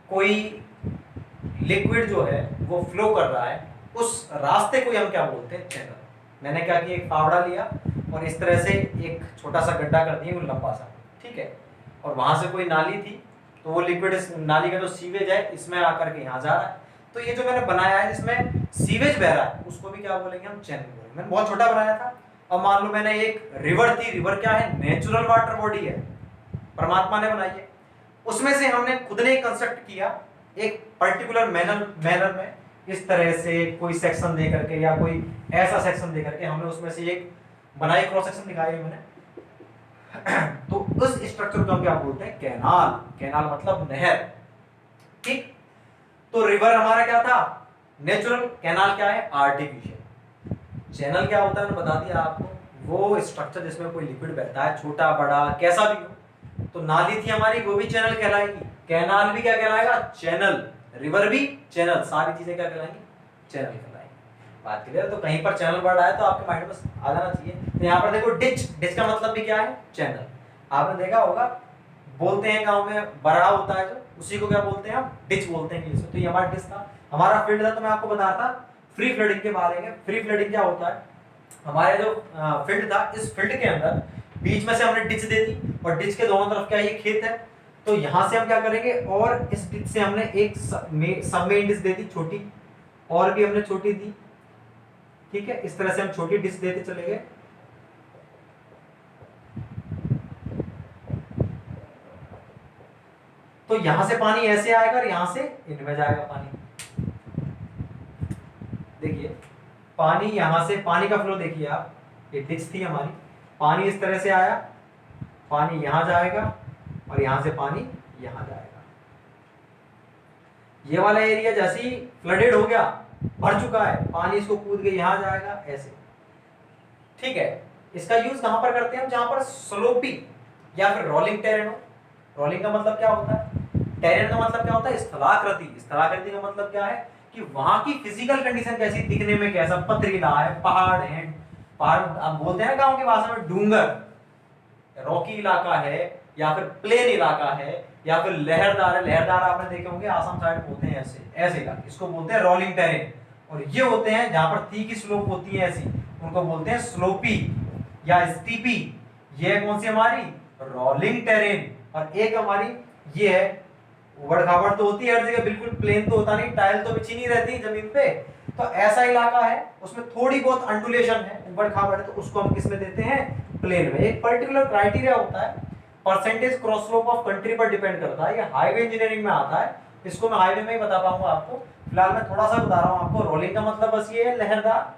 कोई लिक्विड जो है वो फ्लो कर रहा है, उस रास्ते को हम क्या बोलते हैं, चैनल। मैंने क्या किया, एक फावड़ा लिया और इस तरह से एक छोटा सा गड्ढा कर दिया, वो लंबा सा, ठीक है, और वहां से कोई नाली थी, तो वो लिक्विड इस नाली का जो सीवेज है इसमें आकर के यहाँ जा रहा है। तो ये जो मैंने बनाया है जिसमें सीवेज बह रहा है उसको भी क्या बोलेंगे हम, चैनल बोलेंगे। मैंने बहुत छोटा बनाया था। अब मान लो मैंने एक रिवर थी, रिवर क्या है, नेचुरल वाटर बॉडी है, परमात्मा ने बनाई है, उसमें से हमने खुद ने कंस्ट्रक्ट किया एक पर्टिकुलर मैनर में, इस तरह से कोई सेक्शन दे करके या कोई ऐसा सेक्शन दे करके हमने उसमें से एक बनाई, क्रॉस सेक्शन दिखाई है मैंने। तो उस स्ट्रक्चर को हम क्या बोलते हैं? कैनाल। कैनाल मतलब नहर, ठीक। तो रिवर हमारा क्या था? नेचुरल। कैनाल क्या है? आर्टिफिशियल। चैनल क्या होता है मैंने बता दिया आपको, वो स्ट्रक्चर जिसमें कोई लिक्विड बहता है, छोटा बड़ा कैसा भी हो। तो नाली थी हमारी, वो भी चैनल कहलाएगी। कैनाल भी क्या कहलाएगा? चैनल। रिवर भी, चैनल, सारी चीजें क्या कहलाएंगी? चैनल कहलाएंगी। बात क्लियर? तो कहीं पर चैनल वर्ड आया तो आपके माइंड में आ जाना चाहिए। तो यहाँ पर देखो डिच, डिच का मतलब भी क्या है? चैनल। आपने देखा होगा बोलते हैं गांव में बरड़ा होता है जो, उसी को क्या बोलते हैं हम? डिच बोलते हैं इंग्लिश में। तो ये हमारा डिच था, हमारा फील्ड था। तो मैं आपको बता था फ्री फ्लडिंग के बारे में। फ्री फ्लडिंग क्या होता है? हमारे जो फील्ड था, इस फील्ड के अंदर बीच में से हमने डिच दे दी, और डिच के दोनों तरफ क्या ये खेत है। तो यहां से हम क्या करेंगे, और इस डिच से हमने एक सब में डिच दे दी छोटी, और भी हमने छोटी दी, ठीक है। इस तरह से हम छोटी डिश देते चले गए। तो यहां से पानी ऐसे आएगा और यहां से इनमें जाएगा पानी। देखिए पानी यहां से, पानी का फ्लो देखिए आप, ये डिश थी हमारी, पानी इस तरह से आया, पानी यहां जाएगा और यहां से पानी यहां जाएगा। ये वाला एरिया जैसे ही फ्लडेड हो गया, भर चुका है, पानी इसको कूद के यहां जाएगा ऐसे, ठीक है। इसका यूज कहां पर करते हैं हम? जहां पर स्लोपी या फिर रोलिंग टेरेन हो। रोलिंग का मतलब क्या होता है? टेरेन का मतलब क्या होता है? स्थलाकृति। स्थलाकृति का मतलब क्या है? कि वहां की फिजिकल कंडीशन कैसी, दिखने में कैसा, पथरीला है, पहाड़ है, पहाड़ आप बोलते हैं गांव की भाषा में डूंगर, रॉकी इलाका है, या फिर प्लेन इलाका है, या फिर लहरदार है। लहरदार आपने देखे होंगे आसाम साइड बोलते हैं ऐसे, ऐसे इलाके, इसको बोलते हैं रोलिंग टेरेन। और ये होते हैं जहां पर थी की स्लोप होती है ऐसी, उनको बोलते हैं स्लोपी या स्टीपी। ये कौन सी हमारी? Rolling terrain. और एक हमारी ये है, उबड़ खाबड़ तो होती है हर जगह, बिल्कुल प्लेन तो होता नहीं, टाइल तो बिछी नहीं रहती जमीन पे। तो ऐसा इलाका है, उसमें थोड़ी बहुत अंडुलेशन है, उबड़ खाबड़ है, तो उसको हम किस में देते हैं? प्लेन में। एक पर्टिकुलर क्राइटेरिया होता है, percentage cross slope of country पर डिपेंड करता है। ये हाईवे इंजीनियरिंग में आता है, इसको मैं हाईवे में ही बता पाऊंगा आपको। फिलहाल मैं थोड़ा सा बता रहा हूँ आपको। रोलिंग का मतलब बस ये है लहरदार,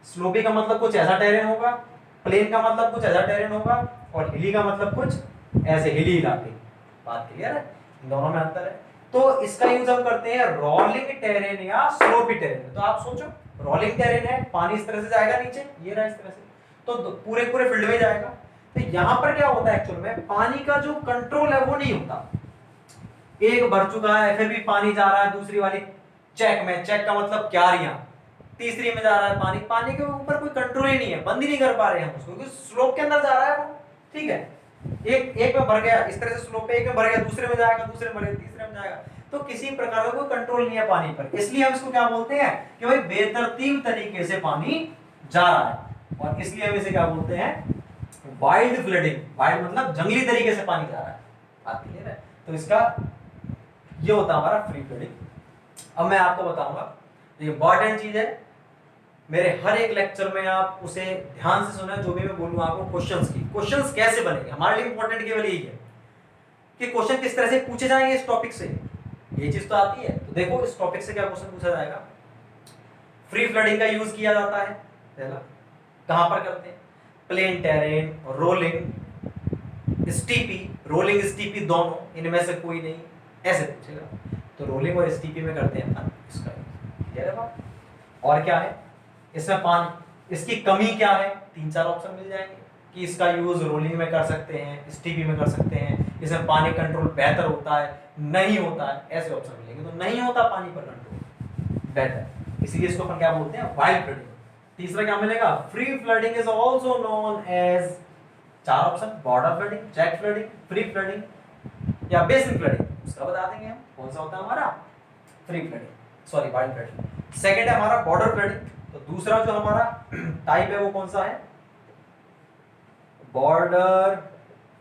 स्लोपी का मतलब कुछ ऐसा टेरेन होगा, प्लेन का मतलब कुछ ऐसा टेरेन होगा, और हिली का मतलब कुछ ऐसे हिली इलाके। बात क्लियर है? इन दोनों में अंतर है। तो इसका यूज हम करते हैं रोलिंग टेरेन या स्लोपी टेरेन। तो आप सोचो रोलिंग टेरेन है, पानी इस तरह से जाएगा नीचे, ये रहा इस तरह से, तो पूरे पूरे फील्ड में जाएगा। तो यहां पर क्या होता है एक्चुअल में, पानी का जो कंट्रोल है वो नहीं होता। एक भर चुका है, फिर भी पानी जा रहा है दूसरी वाली चेक में, चेक का मतलब क्यारियां, तीसरी में जा रहा है पानी, पानी के ऊपर कोई कंट्रोल ही नहीं है, बंद ही नहीं कर पा रहे हम उसको, क्योंकि स्लोप के अंदर जा रहा है वो, ठीक है। एक में भर गया इस तरह से स्लोप पे, एक में भर गया दूसरे में जाएगा, दूसरे में भर गया तीसरे में जाएगा। तो किसी प्रकार का कोई कंट्रोल नहीं है पानी पर, इसलिए हम इसको क्या बोलते हैं कि भाई बेतरतीब तरीके से पानी जा रहा है, और इसलिए हम इसे क्या बोलते हैं? Wild flooding. वाइल्ड मतलब जंगली तरीके से पानी जा रहा है। बात क्लियर है? तो इसका ये होता है हमारा फ्री फ्लडिंग। अब मैं आपको बताऊंगा, ये इंपॉर्टेंट चीज है, मेरे हर एक लेक्चर में आप उसे ध्यान से सुने, जो भी मैं बोलूंगा आपको क्वेश्चंस की, क्वेश्चंस कैसे बनेंगे हमारे लिए इंपॉर्टेंट केवल यही है कि क्वेश्चन किस तरह से पूछे जाएंगे इस टॉपिक से। ये चीज तो आती है, तो देखो इस टॉपिक से क्या क्वेश्चन पूछा जाएगा। फ्री फ्लडिंग का यूज किया जाता है, पहला कहां पर करते हैं? प्लेन टेरेन, रोलिंग, स्टीपी, रोलिंग स्टीपी दोनों, इनमें से कोई नहीं, ऐसे पूछेगा। तो रोलिंग और स्टीपी में करते हैं इसका, क्लियर है बात? और क्या है इसमें? पानी, इसकी कमी क्या है? 3-4 ऑप्शन मिल जाएंगे कि इसका यूज रोलिंग में कर सकते हैं, स्टीपी में कर सकते हैं, इसमें पानी कंट्रोल बेहतर होता है, नहीं होता है, ऐसे ऑप्शन मिलेंगे। तो नहीं होता पानी पर कंट्रोल बेहतर, इसीलिए इसको अपन क्या बोलते हैं? Wild flooding. तीसरा क्या मिलेगा? Free flooding is also known as, 4 option, border flooding, jack flooding, free flooding या बेसिन फ्लडिंग। उसका बता देंगे हम कौन सा होता है हमारा free flooding, sorry wild flooding. Second है हमारा बॉर्डर फ्लडिंग। तो दूसरा जो हमारा टाइप है वो कौन सा है? Border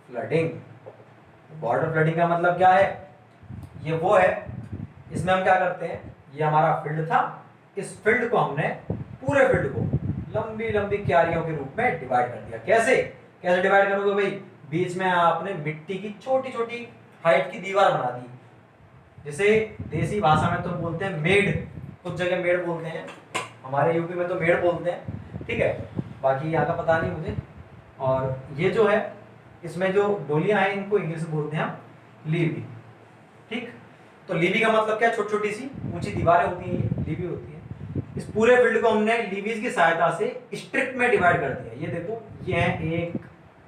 flooding. बॉर्डर फ्लडिंग का मतलब क्या है? ये वो है, इसमें हम क्या करते हैं, ये हमारा फील्ड था, इस फील्ड को हमने पूरे फील्ड को लंबी लंबी क्यारियों के रूप में डिवाइड कर दिया। कैसे कैसे डिवाइड करोगे भाई? बीच में आपने मिट्टी की छोटी छोटी हाइट की दीवार बना दी, जिसे देसी भाषा में तो बोलते हैं मेड, कुछ जगह मेड़ बोलते हैं, हमारे यूपी में तो मेड़ बोलते हैं, ठीक है, बाकी यहाँ का पता नहीं मुझे। और ये जो है इसमें जो डोलियां हैं इनको इंग्लिश में बोलते हैं हम लीवी, ठीक। तो लीवी का मतलब क्या है, छोटी छोटी सी ऊंची दीवारें होती हैं, ये लीवी होती है। इस पूरे फील्ड को हमने लीवीज की सहायता से स्ट्रिप में डिवाइड कर दिया। ये देखो, ये है एक,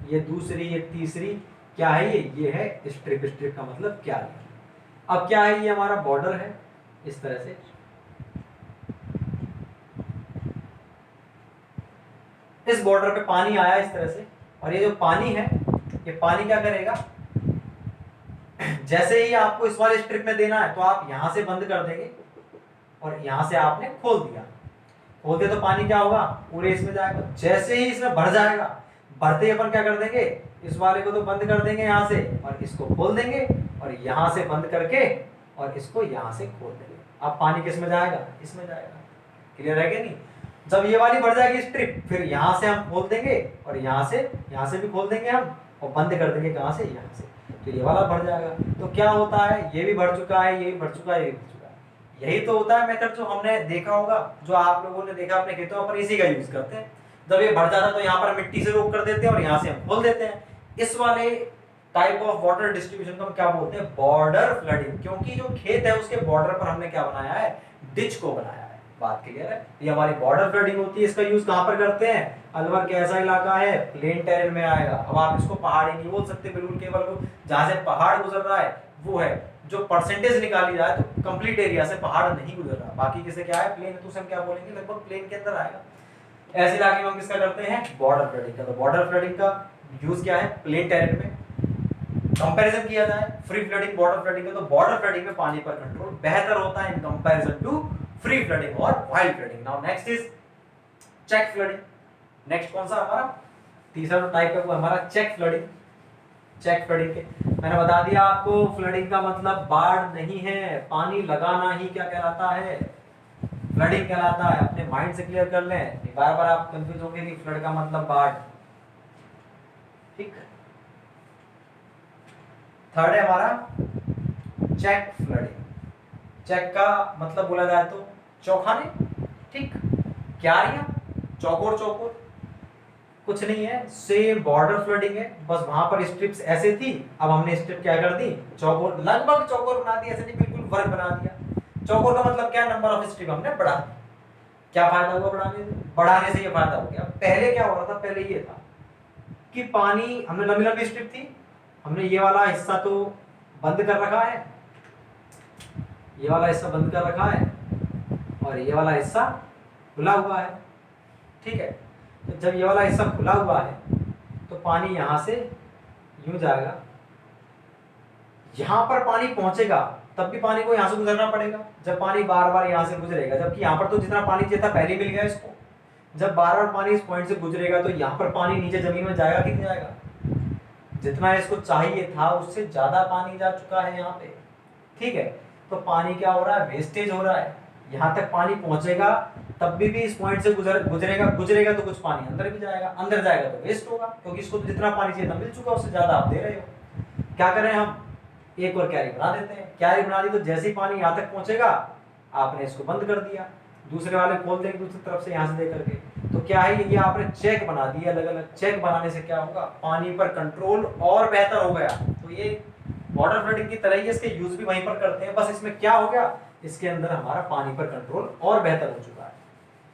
ये दूसरी, ये तीसरी, क्या है ये है स्ट्रिप। स्ट्रिप का मतलब क्या है, अब क्या है, ये हमारा बॉर्डर है, इस तरह से इस बॉर्डर पे पानी आया इस तरह से, और ये जो पानी है, ये पानी क्या करेगा, जैसे ही आपको इस वाले स्ट्रिप में देना है तो आप यहां से बंद कर देंगे और यहां से आपने खोल दिया, खोल दिया तो पानी क्या होगा, पूरे इसमें जाएगा। जैसे ही इसमें भर जाएगा, भरते ही अपन क्या कर देंगे, इस वाले को तो बंद कर देंगे यहाँ से और इसको खोल देंगे, और यहाँ से बंद करके और इसको यहाँ से खोल देंगे। अब पानी किस में जाएगा, इसमें जाएगा। क्लियर है कि नहीं। जब ये वाली भर जाएगी स्ट्रिप, फिर यहाँ से हम खोल देंगे और यहाँ से भी खोल देंगे हम, और बंद कर देंगे कहाँ से, यहाँ से, तो ये वाला भर जाएगा। तो क्या होता है, ये भी भर चुका है, ये भी भर चुका है, ये भी भर चुका है। यही तो होता है मेथड जो हमने देखा होगा, जो आप लोगों ने देखा अपने खेतों पर, इसी का यूज करते हैं। जब ये भर जाता है तो यहाँ पर मिट्टी से रोक कर देते हैं और यहाँ से हम खोल देते हैं। इस वाले टाइप ऑफ वाटर डिस्ट्रीब्यूशन को हम क्या बोलते हैं, बॉर्डर फ्लडिंग, क्योंकि जो खेत है उसके बॉर्डर पर हमने क्या बनाया है, डिच को बनाया है। बात क्लियर है। ये हमारी बॉर्डर फ्लडिंग होती है। इसका यूज कहां पर करते हैं, अलवर कैसा इलाका है, प्लेन टेरेन में आएगा। अब आप इसको पहाड़ी नहीं बोल सकते बिल्कुल, केवल वो जहां से पहाड़ गुजर रहा है वो है, जो परसेंटेज निकाली जाए तो कंप्लीट एरिया से पहाड़ नहीं गुजर रहा, बाकी किसे क्या है, प्लेन है, तो उसे हम क्या बोलेंगे, लगभग प्लेन के अंदर आएगा। ऐसे इलाके में हम किसका करते हैं, बॉर्डर फ्लडिंग का। तो बॉर्डर फ्लडिंग का यूज क्या है, प्लेन टेरेन में। कंपैरिजन किया जाए फ्री फ्लडिंग बॉर्डर फ्लडिंग का, तो बॉर्डर फ्लडिंग में पानी पर कंट्रोल बेहतर होता है in comparison to free flooding और wild flooding. Now next is check flooding. Next कौन सा हमारा तीसरा जो टाइप है वो हमारा चेक फ्लडिंग। चेक फ्लडिंग के मैंने बता दिया आपको, फ्लडिंग का मतलब बाढ़ नहीं है, पानी लगाना ही क्या कहलाता है, फ्लडिंग कहलाता है। अपने माइंड से क्लियर कर लें, बार बार आप कंफ्यूज होंगे कि फ्लड का मतलब बाढ़, ठीक। थर्ड है हमारा चेक फ्लडिंग। चेक का मतलब बोला जाए तो चौखाने, ठीक, क्यारियां, चौकोर चौकोर, कुछ नहीं है, सेम बॉर्डर फ्लडिंग है, बस वहां पर स्ट्रिप्स ऐसे थी, अब हमने स्ट्रिप क्या कर दी, चौकोर, लगभग चौकोर बना दी, ऐसे नहीं बिल्कुल वर्ग बना दिया। चौकोर का मतलब क्या, नंबर ऑफ स्ट्रिप हमने बढ़ा दी। क्या फायदा हुआ बढ़ाने से ये फायदा हो गया। पहले क्या हो रहा था, पहले ये था कि पानी, हमने लंबी लंबी स्ट्रिप थी, हमने ये वाला हिस्सा तो बंद कर रखा है, ये वाला हिस्सा बंद कर रखा है और ये वाला हिस्सा खुला हुआ है, ठीक है। तो जब ये वाला हिस्सा खुला हुआ है तो पानी यहां से यूं जाएगा, यहां पर पानी पहुंचेगा तब भी पानी को यहां से गुजरना पड़ेगा। जब पानी बार बार यहां से गुजरेगा, जबकि यहां पर तो जितना पानी चाहिए था पहले मिल गया इसको, जब बार बार पानी इस पॉइंट से गुजरेगा तो यहां पर पानी नीचे जमीन में जाएगा कि नहीं जाएगा, जितना इसको चाहिए था उससे ज्यादा पानी जा चुका है यहाँ पे, ठीक है। तो पानी क्या हो रहा है, वेस्टेज हो रहा है। यहाँ तक पानी पहुंचेगा तब भी इस पॉइंट से गुजरेगा तो कुछ पानी अंदर भी जाएगा, अंदर जाएगा तो वेस्ट होगा, क्योंकि इसको तो जितना पानी चाहिए था मिल चुका, उससे ज्यादा आप दे रहे हो। क्या करें हम, एक और क्यारी बना देते हैं। क्यारी बना दी तो जैसे ही पानी यहाँ तक पहुंचेगा आपने इसको बंद कर दिया, दूसरे वाले खोल देंगे दूसरी तरफ से यहाँ से दे करके। तो क्या है, ये आपने चेक बना दिए अलग अलग। चेक बनाने से क्या होगा, पानी पर कंट्रोल और बेहतर हो गया। तो ये बॉर्डर फ्लडिंग की तरह ही इसके यूज भी वहीं पर करते हैं, बस इसमें क्या हो गया, इसके अंदर हमारा पानी पर कंट्रोल और बेहतर हो चुका है।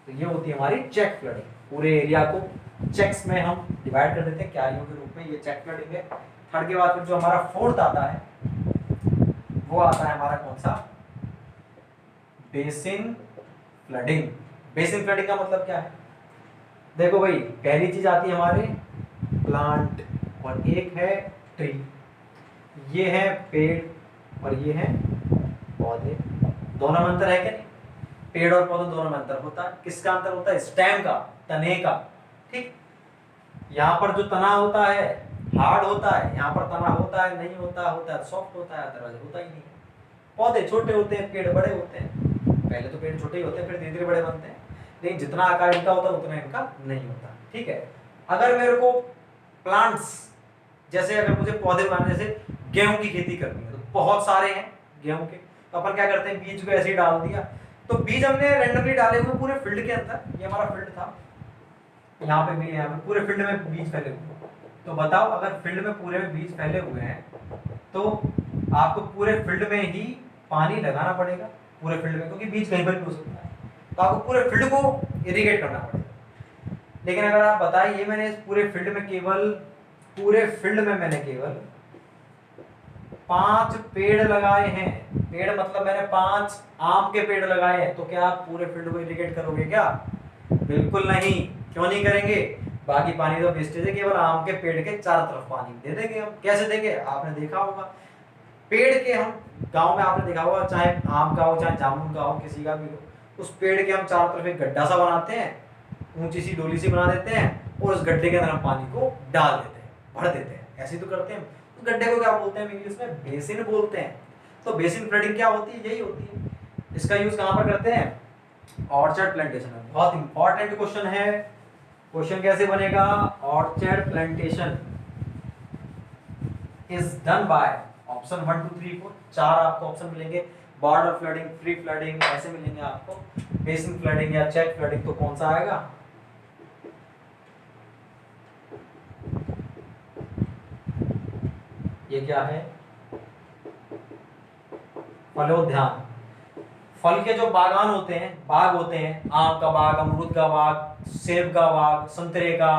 तो ये होती है हमारी चेक फ्लडिंग। पूरे एरिया को चेक्स में हम डिवाइड कर देते हैं क्यारियों के रूप में, ये चेक फ्लडिंग है। थर्ड के बाद फिर जो हमारा फोर्थ आता है वो आता है हमारा कौन सा, बेसिन फ्लडिंग। बेसिन फ्लडिंग का मतलब क्या है, देखो भाई, पहली चीज आती है हमारे प्लांट और एक है ट्री। ये है पेड़ और ये है पौधे, दोनों में अंतर है क्या नहीं, पेड़ और पौधे दोनों में अंतर होता है। किसका अंतर होता है, स्टेम का, तने का, ठीक। यहाँ पर जो तना होता है हार्ड होता है, यहाँ पर तना होता है नहीं होता, होता है सॉफ्ट होता है, अदरवाइज होता ही नहीं है। पौधे छोटे होते हैं, पेड़ बड़े होते हैं। पहले तो पेड़ छोटे ही होते हैं, फिर धीरे धीरे बड़े बनते हैं, लेकिन जितना आकार इनका होता है उतना इनका नहीं होता, ठीक है। अगर मेरे को प्लांट्स, जैसे अगर मुझे पौधे बनाने, जैसे गेहूं की खेती करनी है तो बहुत सारे हैं गेहूं के, तो अपन क्या करते हैं, बीज को ऐसे ही डाल दिया, तो बीज हमने रैंडमली डाले हुए पूरे फील्ड के अंदर, ये हमारा फील्ड था, यहाँ पे भी, यहाँ पे पूरे फील्ड में बीज फैले हुए। तो बताओ अगर फील्ड में पूरे में बीज फैले हुए हैं तो आपको पूरे फील्ड में ही पानी लगाना पड़ेगा, पूरे फील्ड में, क्योंकि बीज कहीं पर भी हो सकता है, तो आपको पूरे फील्ड को इरिगेट करना पड़ेगा। लेकिन अगर आप बताइए मैंने इस पूरे फील्ड में केवल 5 पेड़ लगाए हैं, पेड़ मतलब मैंने 5 आम के पेड़ लगाए हैं, तो क्या आप पूरे फील्ड को इरिगेट करोगे क्या? बिल्कुल नहीं। क्यों नहीं करेंगे? बाकी पानी तो वेस्टेज है, केवल आम के पेड़ के चारों तरफ पानी दे देंगे हम। कैसे देंगे? आपने देखा होगा पेड़ के, हम गांव में आपने देखा होगा, चाहे आम का हो चाहे जामुन का हो, किसी का भी हो, उस पेड़ के हम चारों तरफ एक गड्ढा सा बनाते हैं, ऊंची सी डोली सी बना देते हैं, और उस गड्ढे के अंदर हम पानी को डाल देते हैं, भर देते हैं। ऐसे ही तो करते हैं। उस गड्ढे को क्या बोलते हैं इंग्लिश में? बेसिन बोलते हैं। तो बेसिन फ्लडिंग क्या होती है? यही होती है। इसका यूज कहाँ पर करते हैं? ऑर्चर्ड प्लांटेशन में। बहुत इंपॉर्टेंट क्वेश्चन है। क्वेश्चन कैसे बनेगा? Orchard plantation is done by option 1 2 3 4, 4 आपको ऑप्शन मिलेंगे। बॉर्डर फ्लडिंग, फ्री फ्लडिंग, ऐसे मिलेंगे आपको। बेसिन फ्लडिंग या चेक फ्लडिंग, तो कौन सा आएगा? ये क्या है? फलोद्यान। फल के जो बागान होते हैं, बाग होते हैं, आम का बाग, अमरूद का बाग, सेब का बाग, संतरे का,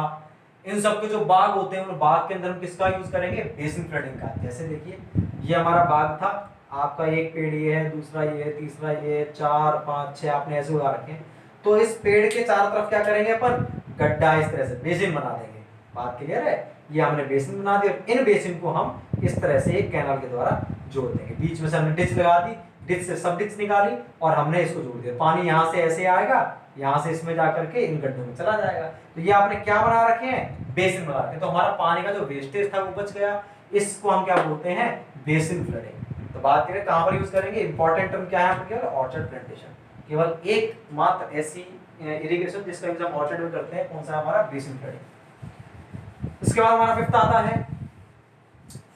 इन सब के जो बाग होते हैं, उन बाग के अंदर हम किसका यूज करेंगे? बेसिन फ्लडिंग का। जैसे देखिए ये हमारा बाग था, आपका एक पेड़ ये है, दूसरा ये है, तीसरा ये है, 4 5 6 आपने ऐसे उगा रखे हैं। तो इस पेड़ के चारों तरफ क्या करेंगे अपन? गड्ढा इस तरह से बेसिन बना देंगे। बात क्लियर है? ये हमने बेसिन बना दिया। इन बेसिन को हम इस तरह से एक कैनाल के द्वारा जोड़ देंगे। बीच में से हमने डिच लगा दी, डिच से सब डिच निकाली और हमने इसको जोड़ दिया। पानी यहाँ से ऐसे आएगा, यहाँ से इसमें जाकर के इन गड्ढों में चला जाएगा। तो ये आपने क्या बना रखे हैं? बेसिन बना रखे हैं। तो हमारा पानी का जो वेस्टेज था वो बच गया। इसको हम क्या बोलते हैं? Basin flooding. तो बात करें कहाँ पर यूज करेंगे? इंपॉर्टेंट टर्म क्या है? केवल ऑर्चर्ड प्लांटेशन, केवल एक मात्र ऐसी इरिगेशन जिसका यूज हम ऑर्चर्ड में करते हैं। कौन सा? हमारा बेसिन फ्लडिंग। इसके बाद हमारा फिफ्थ आता है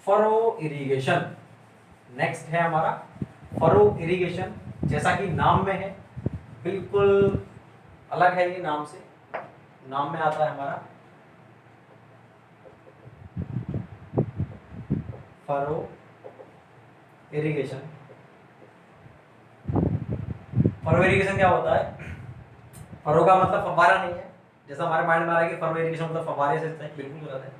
फरो इरिगेशन। नेक्स्ट है हमारा फरो इरिगेशन। जैसा कि नाम में है, बिल्कुल अलग है ये नाम से। नाम में आता है हमारा फरो इरिगेशन। फरो इरिगेशन क्या होता है? फरो का मतलब फव्वारा नहीं है, जैसा हमारे माइंड में आ रहा है कि फरो इरिगेशन मतलब फव्वारे से, बिल्कुल गलत है।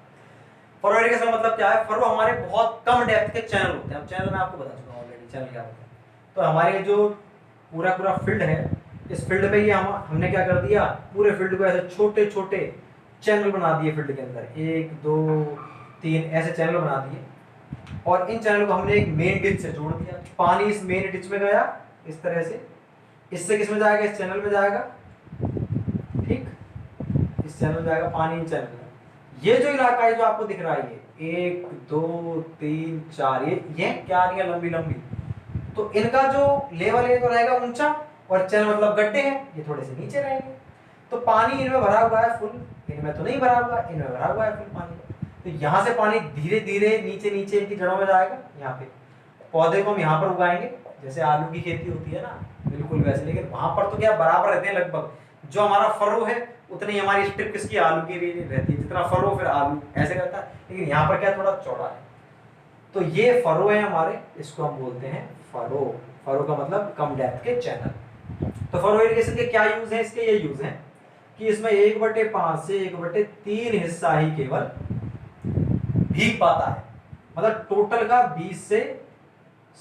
फरो इरिगेशन का मतलब क्या है? फरो हमारे बहुत कम डेप्थ के चैनल होते हैं। अब चैनल मैं आपको बता चुका हूं ऑलरेडी, चैनल क्या होता है। तो हमारे जो पूरा फील्ड है, इस फील्ड में ये हमने क्या कर दिया? पूरे फील्ड को ऐसे छोटे छोटे चैनल बना दिए फील्ड के अंदर, 1 2 3 ऐसे चैनल बना दिए, और इन चैनल को हमने एक मेन डिच से जोड़ दिया। पानी इस मेन डिच में गया इस तरह से, इससे किस में जाएगा? इस चैनल में जाएगा। ठीक, इस चैनल में जाएगा पानी, इन चैनल में। ये जो इलाका है जो आपको दिख रहा है, ये 1 2 3 4, ये क्या आ रही है? लंबी लंबी। तो इनका जो लेवल है तो रहेगा ऊंचा, और चैनल मतलब गड्ढे हैं, ये थोड़े से नीचे रहेंगे। तो पानी इनमें भरा हुआ है फुल, इनमें तो नहीं भरा हुआ, इनमें भरा हुआ है फुल पानी। तो यहाँ से पानी धीरे धीरे नीचे नीचे इनकी जड़ों में जाएगा। यहाँ पे पौधे को हम यहाँ पर उगाएंगे, जैसे आलू की खेती होती है ना, बिल्कुल वैसे। लेकिन वहां पर तो क्या बराबर रहते हैं लगभग। जो हमारा फरो है उतनी हमारी स्ट्रिप किसकी? आलू की रहती है। जितना फरो फिर आलू ऐसे करता है। लेकिन यहाँ पर क्या थोड़ा चौड़ा है। तो ये फरो है हमारे, इसको हम बोलते हैं फरो। फरो का मतलब कम डेप्थ के चैनल। तो फरो इरिगेशन के क्या यूज है? इसके ये यूज है कि इसमें 1/5 से 1/3 हिस्सा ही केवल भीग पाता है। मतलब टोटल का 20 से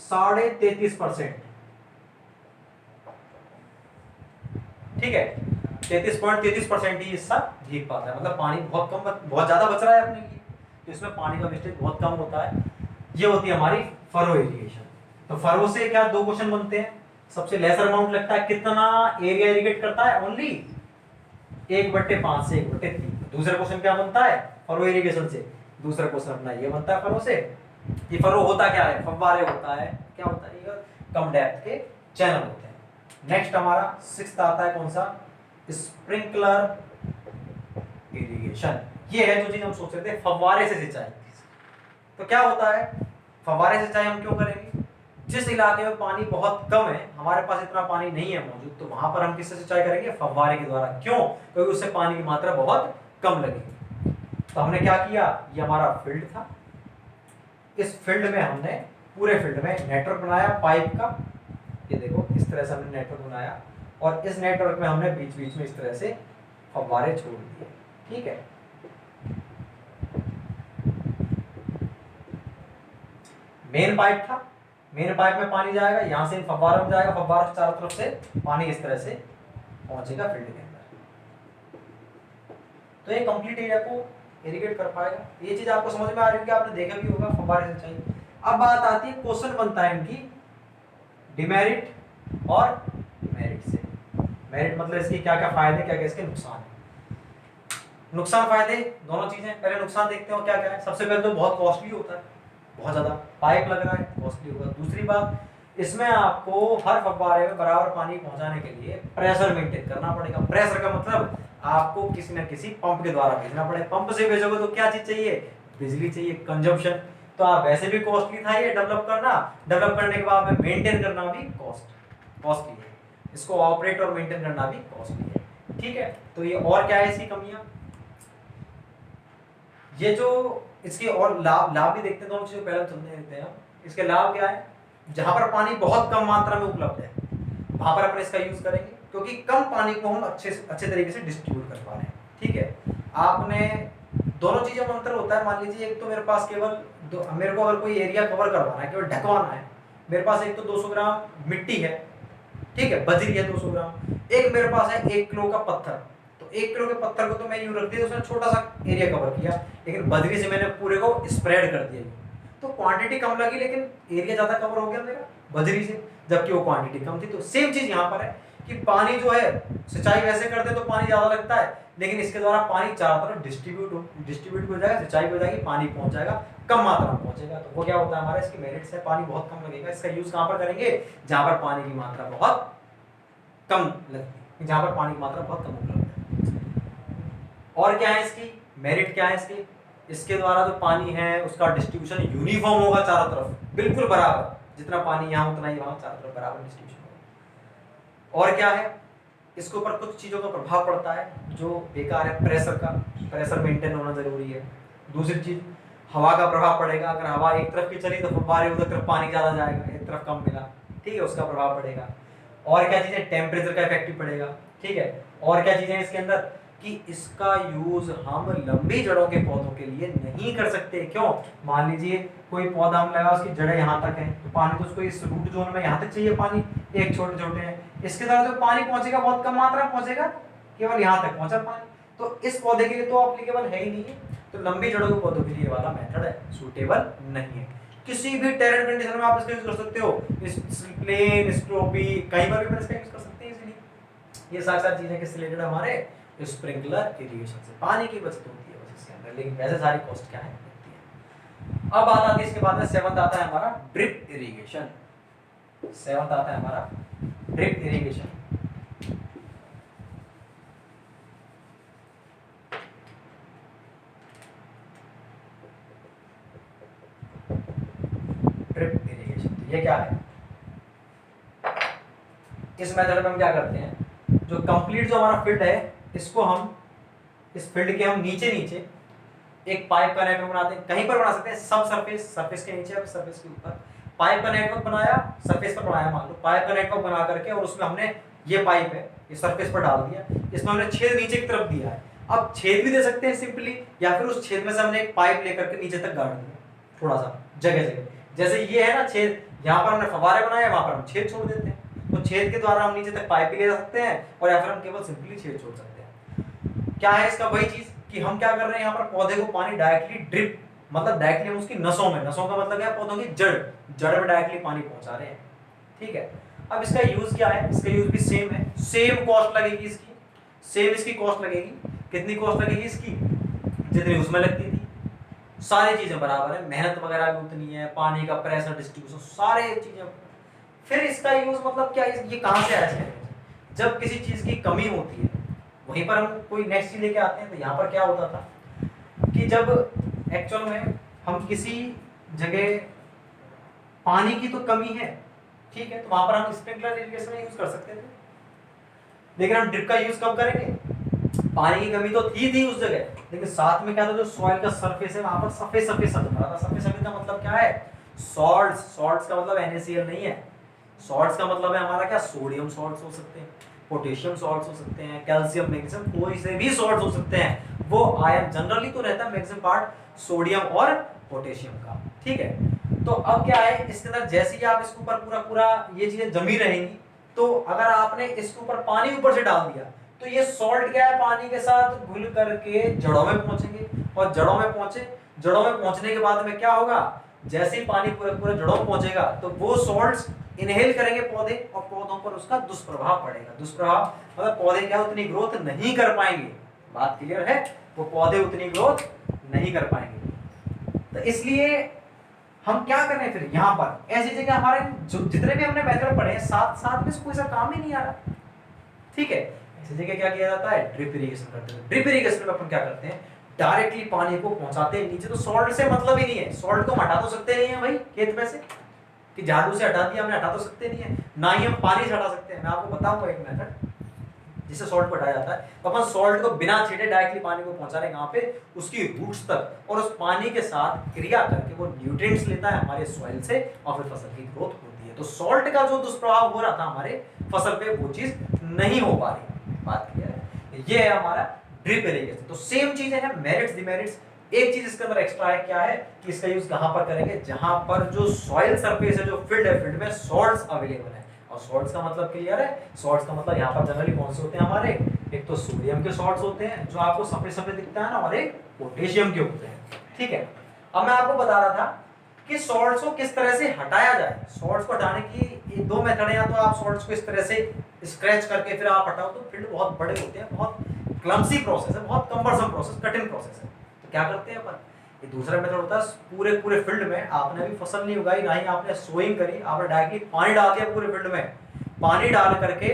33.5%। ठीक है, 33.33% ही हिस्सा भीग पाता है। मतलब पानी बहुत कम, बहुत ज्यादा बच रहा है अपने लिए, तो इसमें पानी का वेस्टेज बहुत कम होता है। ये होती है हमारी फरो इरिगेशन। तो फरो से क्या 2 क्वेश्चन बनते हैं। सबसे लेसर अमाउंट लगता है, कितना एरिया इरिगेट करता है? ओनली 1/5 से 1/3। दूसरा क्वेश्चन क्या बनता है फरो इरिगेशन से? दूसरा क्वेश्चन अपना ये बनता है फरो से, ये फरो होता क्या है? फव्वारे होता है। क्या होता है? ये कम डेप्थ के चैनल होते हैं। नेक्स्ट हमारा 6th आता है, कौन सा? Sprinkler irrigation. ये है जो चीज हम सोच रहे थे, फव्वारे से सिंचाई। तो क्या होता है? फव्वारे से सिंचाई हम क्यों करेंगे? जिस इलाके में पानी बहुत कम है, हमारे पास इतना पानी नहीं है मौजूद, तो वहां पर हम किससे सिंचाई करेंगे? फव्वारे के द्वारा। क्यों? क्योंकि उससे पानी की मात्रा बहुत कम लगेगी। तो हमने क्या किया, ये हमारा फील्ड था, इस फील्ड में हमने पूरे फील्ड में नेटवर्क बनाया पाइप का। ये देखो इस तरह से हमने नेटवर्क बनाया और इस नेटवर्क में हमने बीच बीच में इस तरह से फव्वारे छोड़ दिए। ठीक है, मेन पाइप था, मेन पाइप में पानी जाएगा, यहां से फव्वारा में जाएगा, फव्वारा के चारों तरफ से पानी इस तरह से पहुंचेगा फील्ड के अंदर। तो ये कंप्लीट एरिया को इरिगेट कर पाएगा। ये चीज आपको समझ में आ रही है कि आपने देखा भी होगा फव्वारे सिंचाई। अब बात आती है, क्वेश्चन बनता है इनकी डिमेरिट और मेरिट से। मेरिट मतलब इसके क्या क्या फायदे, क्या क्या इसके नुकसान है। नुकसान फायदे दोनों चीजें, पहले नुकसान देखते हो क्या क्या है। सबसे पहले तो बहुत कॉस्टली होता है, बहुत ज्यादा पाइप लग रहा है, कॉस्टली होगा। दूसरी बात, इसमें आपको हर फव्वारे में बराबर पानी पहुंचाने के लिए प्रेशर मेंटेन करना पड़ेगा। प्रेशर का मतलब आपको किसी न किसी पंप के द्वारा भेजना पड़ेगा। पंप से भेजोगे तो क्या चीज चाहिए? बिजली चाहिए, कंजम्पशन। तो आप वैसे भी कॉस्टली था ये डेवलप करना, डेवलप करने के बाद में मेंटेन करना भी कॉस्टली है। इसको ऑपरेट और मेंटेन करना भी कॉस्टली है। ठीक है, तो ये और क्या है इसकी कमियां, ये जो इसके और लाभ भी देखते हैं। दोनों चीजें पहले समझने देते हैं। इसके लाभ क्या है? जहां पर पानी बहुत कम मात्रा में उपलब्ध है वहां पर अपन इसका यूज करेंगे, क्योंकि कम पानी को हम अच्छे तरीके से डिस्ट्रीब्यूट कर पा रहे हैं। ठीक है, आपने दोनों चीजों में अंतर होता है। मान लीजिए एक तो मेरे पास केवल मेरे को अगर कोई एरिया कवर करवाना है, केवल ढकवाना है, मेरे पास एक तो 200 ग्राम मिट्टी है, ठीक है, बजरी है 200 ग्राम, एक मेरे पास है 1 किलो का पत्थर। तो 1 किलो के पत्थर को तो मैं यूं रख दिया, उसने छोटा सा एरिया कवर किया, लेकिन बजरी से मैंने पूरे को स्प्रेड कर दिया। तो क्वांटिटी कम लगी लेकिन एरिया ज्यादा कवर हो गया मेरा बजरी से, जबकि वो क्वांटिटी कम थी। तो सेम चीज यहाँ पर है कि पानी जो है सिंचाई वैसे करते तो पानी ज्यादा लगता है, लेकिन इसके द्वारा पानी चारों तरफ डिस्ट्रीब्यूट हो जाएगा, सिंचाई हो जाएगी, पानी पहुंच जाएगा, कम मात्रा में पहुंचेगा। तो वो क्या होता है हमारा, इसकी मेरिट्स है, पानी बहुत कम लगेगा। इसका यूज कहां पर करेंगे? जहां पर पानी की मात्रा बहुत कम लगती है, जहां पर पानी की मात्रा बहुत कम उपलब्ध है। और क्या है इसकी मेरिट, क्या है इसकी? इसके द्वारा जो पानी है उसका डिस्ट्रीब्यूशन यूनिफॉर्म होगा चारों तरफ, बिल्कुल बराबर, जितना पानी यहाँ उतना ही वहां चारों तरफ बराबर डिस्ट्रीब्यूशन होगा। और क्या है, इसके ऊपर कुछ चीजों का प्रभाव पड़ता है जो बेकार है। प्रेशर मेंटेन होना जरूरी है। दूसरी चीज, हवा का प्रभाव पड़ेगा। अगर हवा एक तरफ की चली तो फव्वारे उधर तरफ पानी ज्यादा जाएगा, एक तरफ कम मिला, ठीक है, उसका प्रभाव पड़ेगा। और क्या चीजें, टेम्परेचर का इफेक्ट पड़ेगा। ठीक है, और क्या चीजें इसके अंदर कि इसका यूज हम लंबी जड़ों के पौधों के लिए नहीं कर सकते। क्यों? मान लीजिए कोई पौधा हम लगा, उसकी जड़ें यहाँ तक है, तो पानी तो उसको इस रूट जोन में यहाँ तक चाहिए पानी, एक छोटे छोटे हैं, इसके द्वारा जो पानी पहुंचेगा बहुत कम मात्रा में पहुंचेगा, केवल यहाँ तक पहुंचा पानी। तो इस पौधे के लिए तो एप्लीकेबल है ही नहीं है। तो लंबी जड़ों के पौधों के लिए वाला मेथड है सूटेबल नहीं है। किसी भी टेरेन कंडीशन में आप इसका यूज कर सकते हो, प्लेन, स्ट्रोपी, कहीं पर भी इसका यूज कर सकते हैं इजीली। ये सारी चीजें किससे रिलेटेड है? हमारे स्प्रिंकलर इरिगेशन से। पानी की बचत होती है बस इसके अंदर, लेकिन वैसे सारी कॉस्ट क्या है लगती है। अब बात आती है इसके बाद में, सेवंथ आता है हमारा ड्रिप इरिगेशन। सेवंथ आता है हमारा ड्रिप इरिगेशन। ड्रिप इरिगेशन ये क्या है? इस मेथड में हम क्या करते हैं, जो कंप्लीट जो हमारा फील्ड है, इसको हम इस फील्ड के हम नीचे एक पाइप का नेटवर्क बनाते हैं। कहीं पर बना सकते हैं, सब सरफेस के नीचे और सरफेस के ऊपर पाइप का नेटवर्क बनाया, सरफेस पर बनाया, मान लो पाइप का नेटवर्क बना करके, और उसमें हमने ये पाइप है ये सरफेस पर डाल दिया, इसमें हमने छेद नीचे की तरफ दिया है। अब छेद भी दे सकते हैं सिंपली, या फिर उस छेद में से हमने एक पाइप लेकर के नीचे तक गाड़ दिया, थोड़ा सा जगह जगह। जैसे ये है ना छेद, यहाँ पर हमने फव्वारे बनाए, वहां पर हम छेद छोड़ देते हैं। तो छेद के द्वारा हम नीचे तक पाइप भी ले सकते हैं, और या फिर हम केवल सिंपली छेद छोड़ सकते हैं। क्या है इसका? वही चीज कि हम क्या कर रहे हैं, यहाँ पर पौधे को पानी डायरेक्टली ड्रिप, मतलब डायरेक्टली हम उसकी नसों में, नसों का मतलब क्या है, पौधों की जड़ में डायरेक्टली पानी पहुंचा रहे हैं। ठीक है, अब इसका यूज क्या है? इसका यूज भी सेम है, सेम कॉस्ट लगेगी इसकी, सेम इसकी कॉस्ट लगेगी। कितनी कॉस्ट लगेगी इसकी? जितनी उसमें लगती थी। सारी चीजें बराबर है, मेहनत वगैरह भी उतनी है, पानी का प्रेशर, डिस्ट्रीब्यूशन, सारे चीजें। फिर इसका यूज मतलब क्या है, ये कहां से आया है? जब किसी चीज की कमी होती है, वहीं पर हम कोई नेक्स्ट चीज लेके आते हैं। तो यहाँ पर क्या होता था कि जब एक्चुअल में हम किसी जगह पानी की तो कमी है, ठीक है, तो वहां पर हम स्प्रिंकलर इरिगेशन यूज कर सकते थे, लेकिन हम ड्रिप का यूज कब करेंगे? पानी की कमी तो थी उस जगह, लेकिन साथ में क्या था, जो सॉइल का सरफेस है वहां पर सफेद सफेद सा जम रहा था। सफेद सफेद का मतलब क्या है? सॉल्ट्स। सॉल्ट्स का मतलब NaCl नहीं है, सॉल्ट्स का मतलब है हमारा क्या, सोडियम सॉल्ट्स हो सकते हैं, पोटेशियम सॉल्ट्स हो सकते हैं, कैल्शियम, मैग्नीशियम, कोई से भी सॉल्ट्स हो सकते हैं। वो आयन जनरली तो रहता है मैक्सिमम पार्ट सोडियम और पोटेशियम का, ठीक है। तो अब क्या है, इसके अंदर जैसे ही आप इसके ऊपर पूरा पूरा ये चीजें जमी रहेंगी, तो अगर आपने इसके ऊपर पानी ऊपर से डाल दिया, तो ये सॉल्ट क्या है, पानी के साथ घुल करके जड़ों में पहुंचेंगे, और जड़ों में पहुंचने के बाद में क्या होगा, जैसे ही पानी पूरे पूरे जड़ों में पहुंचेगा, तो वो सॉल्ट्स इनहेल करेंगे पौधे, और पौधों पर उसका दुष्प्रभाव पड़ेगा। दुष्प्रभाव मतलब पौधे क्या उतनी ग्रोथ नहीं कर पाएंगे, बात क्लियर है, वो पौधे उतनी ग्रोथ नहीं कर पाएंगे। तो इसलिए हम क्या कर रहे हैं फिर यहाँ पर, ऐसी जगह हमारे जो जितने भी हमने मेथड पढ़े हैं, साथ साथ में कोई सा काम ही नहीं आ रहा, ठीक है। ऐसी जगह क्या किया जाता है, ड्रिप इरिगेशन करते हैं। ड्रिप इरिगेशन में अपन क्या करते हैं, डायरेक्टली पानी को पहुंचाते हैं नीचे। तो सॉल्ट से मतलब ही नहीं है, सॉल्ट को हम हटा तो सकते नहीं है भाई खेत में से, कि झाड़ू से हटा दिया हमने, हटा तो सकते नहीं है, ना ही हम पानी से हटा सकते हैं। मैं आपको बताऊंगा एक मेथड जिससे सॉल्ट को हटाया जाता है। तो अपन सॉल्ट को बिना छेड़े डायरेक्टली पानी को पहुंचा रहे हैं, कहां पे, उसकी रूट्स तक, और उस पानी के साथ क्रिया करके वो न्यूट्रिएंट्स लेता है हमारे सॉइल से, और फिर फसल की ग्रोथ होती है। तो सॉल्ट का जो दुष्प्रभाव हो रहा था हमारे फसल पे, वो चीज नहीं हो पा रही, बात क्लियर है। ये है हमारा ड्रिप इरिगेशन। तो सेम चीजें हैं, मेरिट्स डिमेरिट्स। एक चीज इसके अंदर एक्स्ट्रा है, क्या है कि इसका यूज कहां पर करेंगे, जहां पर जो सॉइल सरफेस है, जो फील्ड है, फील्ड में सॉल्ट्स अवेलेबल है। और सॉल्ट्स का मतलब क्लियर है, सॉल्ट्स का मतलब यहाँ पर जनरली कौन से होते हैं हमारे, एक तो सोडियम के सॉल्ट्स होते हैं जो आपको सफेद सफेद दिखता है ना, और एक पोटेशियम के होते हैं, ठीक है। अब मैं आपको बता रहा था कि सॉल्ट्स को किस तरह से हटाया जाए। सॉल्ट्स को हटाने की दो मेथड है, या तो आप सॉल्ट्स को इस तरह से स्क्रैच करके फिर आप हटाओ, तो फील्ड बहुत बड़े होते हैं, बहुत क्लमसी प्रोसेस है, बहुत कम्बरसम प्रोसेस, कठिन प्रोसेस है। तो क्या करते हैं अपन, ये दूसरा मेथड होता है, पूरे पूरे फील्ड में आपने अभी फसल नहीं उगाई, ना ही आपने सोइंग करी, आपने डायरेक्टली पानी डाल दिया पूरे फील्ड में। पानी डाल करके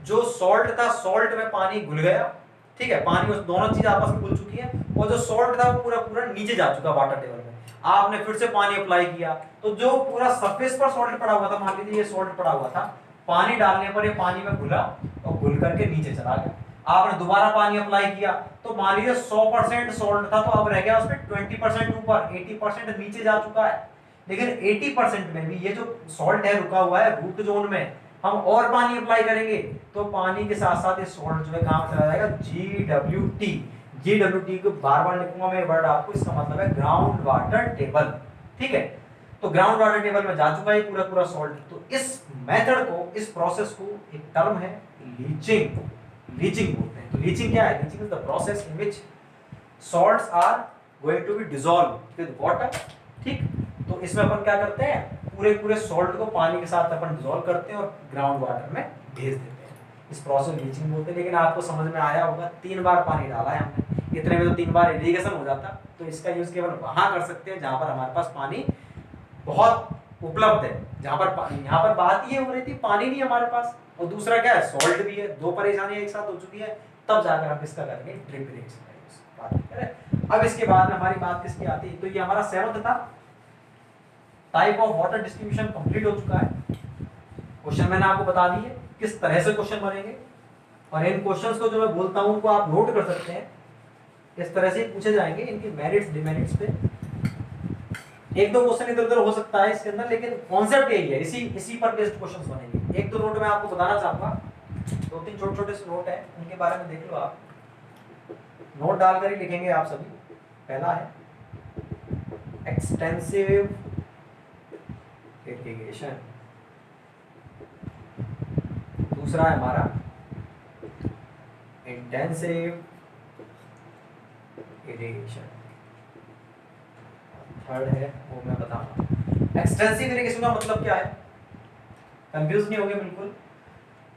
जो सॉल्ट था, सॉल्ट में पानी घुल गया, ठीक है, पानी उस दोनों चीज आपस में घुल चुकी है, और जो सॉल्ट था वो पूरा पूरा नीचे जा चुका वाटर टेबल में। आपने फिर से पानी अप्लाई किया, तो जो पूरा सरफेस पर सॉल्ट पड़ा हुआ था, मान लीजिए ये सॉल्ट पड़ा हुआ था, पानी डालने पर ये पानी में घुला और घुल करके नीचे चला गया। आपने दोबारा पानी अप्लाई किया, तो मान लीजिए 100% सॉल्ट था, तो अब रह गया उसमें 20% ऊपर, 80% नीचे जा चुका है। लेकिन 80% में भी ये जो सॉल्ट है रुका हुआ है रूट जोन में, हम और पानी अप्लाई करेंगे, तो पानी के साथ साथ ये सॉल्ट जो है कहां चला जाएगा, GWT। GWT को बार बार लिखूंगा मैं वर्ड आपको, इसका मतलब है ग्राउंड वाटर टेबल, ठीक है। तो ग्राउंड वाटर टेबल में जा चुका है पूरा पूरा सॉल्ट। तो इस मेथड को, इस प्रोसेस को एक टर्म है लीचिंग, लीचिंग बोलते हैं। तो लीचिंग क्या है, leaching is the process in which salts are going to be dissolve with water, ठीक। तो इसमें अपन क्या करते हैं, पूरे पूरे सॉल्ट को पानी के साथ अपन डिसॉल्व करते हैं और ग्राउंड वाटर में भेज देते हैं। इस प्रोसेस लीचिंग बोलते हैं। लेकिन आपको समझ में आया होगा, 3 बार पानी डाला है हमने, इतने में तो 3 बार इरिगेशन हो जाता। तो इसका यूज केवल वहां कर सकते हैं जहां पर हमारे पास पानी बहुत उपलब्ध है, जहां पर यहाँ पर बात ये हो रही थी पानी नहीं हमारे पास, और दूसरा क्या है, सॉल्ट भी है, दो परेशानियां एक साथ हो चुकी है, तब जाकर हम इसका करेंगे ड्रिप इरिगेशन का यूज, बात ठीक है। अब इसके बाद में हमारी बात किसकी आती है, तो ये हमारा 7th था, type of water distribution complete हो चुका है। क्वेश्चन मैंने आपको बता दिए किस तरह से क्वेश्चन बनेंगे, और इन क्वेश्चंस को जो मैं बोलता हूं उनको आप नोट कर सकते हैं, इस तरह से पूछे जाएंगे। इनकी मेरिट्स डिमेरिट्स पे एक दो क्वेश्चन इधर उधर हो सकता है इसके अंदर, लेकिन कॉन्सेप्ट यही है, इसी पर बेस्ड क्वेश्चंस बनेंगे। एक दो नोट मैं आपको बताना चाहूंगा, 2-3 छोटे छोटे से नोट है, उनके बारे में देख लो आप, नोट डालकर ही लिखेंगे आप सभी। पहला है एक्सटेंसिव इरिगेशन, दूसरा है हमारा इंटेंसिव इरिगेशन, थर्ड है वो मैं बताऊंगा। एक्सटेंसिव इरिगेशन का मतलब क्या है, कंफ्यूज नहीं होंगे बिल्कुल।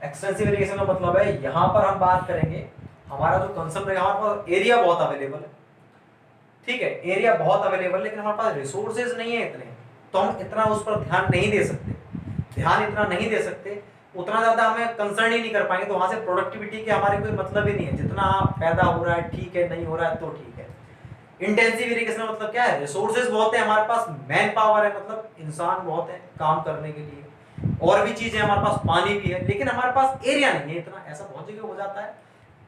एक्सटेंसिव इरिगेशन का मतलब है यहां पर हम बात करेंगे, हमारा जो कंसर्न है, हमारे पास एरिया बहुत अवेलेबल है, ठीक है, एरिया बहुत अवेलेबल, लेकिन हमारे पास रिसोर्सेज नहीं है इतने, तो हम इतना उस पर ध्यान नहीं दे सकते, उतना ज्यादा हमें कंसर्न ही नहीं कर पाएंगे, तो वहां से प्रोडक्टिविटी के हमारे कोई मतलब ही नहीं है। जितना पैदा हो रहा है ठीक है, नहीं हो रहा है तो ठीक है। इंटेंसिव इरिगेशन मतलब क्या है, रिसोर्सेज बहुत है हमारे पास, मैन पावर है मतलब इंसान बहुत है काम करने के लिए, और भी चीजें हमारे पास, पानी भी है, लेकिन हमारे पास एरिया नहीं है इतना। ऐसा बहुत जगह हो जाता है,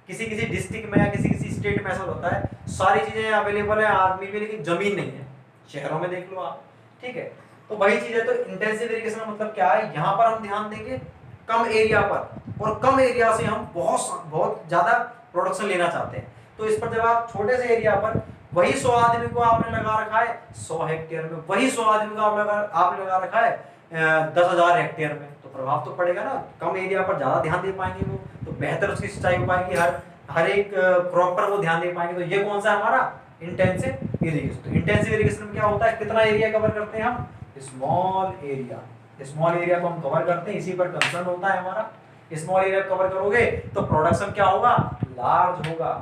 किसी किसी डिस्ट्रिक्ट में या किसी किसी स्टेट में ऐसा होता है, सारी चीजें अवेलेबल है आदमी में, लेकिन जमीन नहीं है। शहरों में देख लो आप, ठीक है। तो वही चीज है। तो इंटेंसिव इरिगेशन का मतलब क्या है, यहाँ पर हम ध्यान देंगे कम एरिया पर, और कम एरिया से हम बहुत बहुत ज्यादा प्रोडक्शन लेना चाहते हैं। तो इस पर जब आप छोटे से एरिया पर वही 100 आदमी को आपने लगा रखा है 100 हेक्टेयर में, वही 100 आदमी को आपने लगा रखा है 10,000 हेक्टेयर में, तो प्रभाव तो पड़ेगा ना। कम एरिया पर ज्यादा ध्यान दे पाएंगे वो, तो बेहतर उसकी सिंचाई हो पाएगी, हर एक क्रॉप पर वो ध्यान दे पाएंगे। तो ये कौन सा है हमारा इंटेंसिव इरिगेशन। तो इंटेंसिव इरिगेशन में क्या होता है, कितना एरिया कवर करते हैं हम, स्मॉल एरिया। स्मॉल एरिया को हम कवर करते हैं, इसी पर कंसर्न होता है हमारा। स्मॉल एरिया कवर करोगे तो प्रोडक्शन क्या होगा, लार्ज होगा,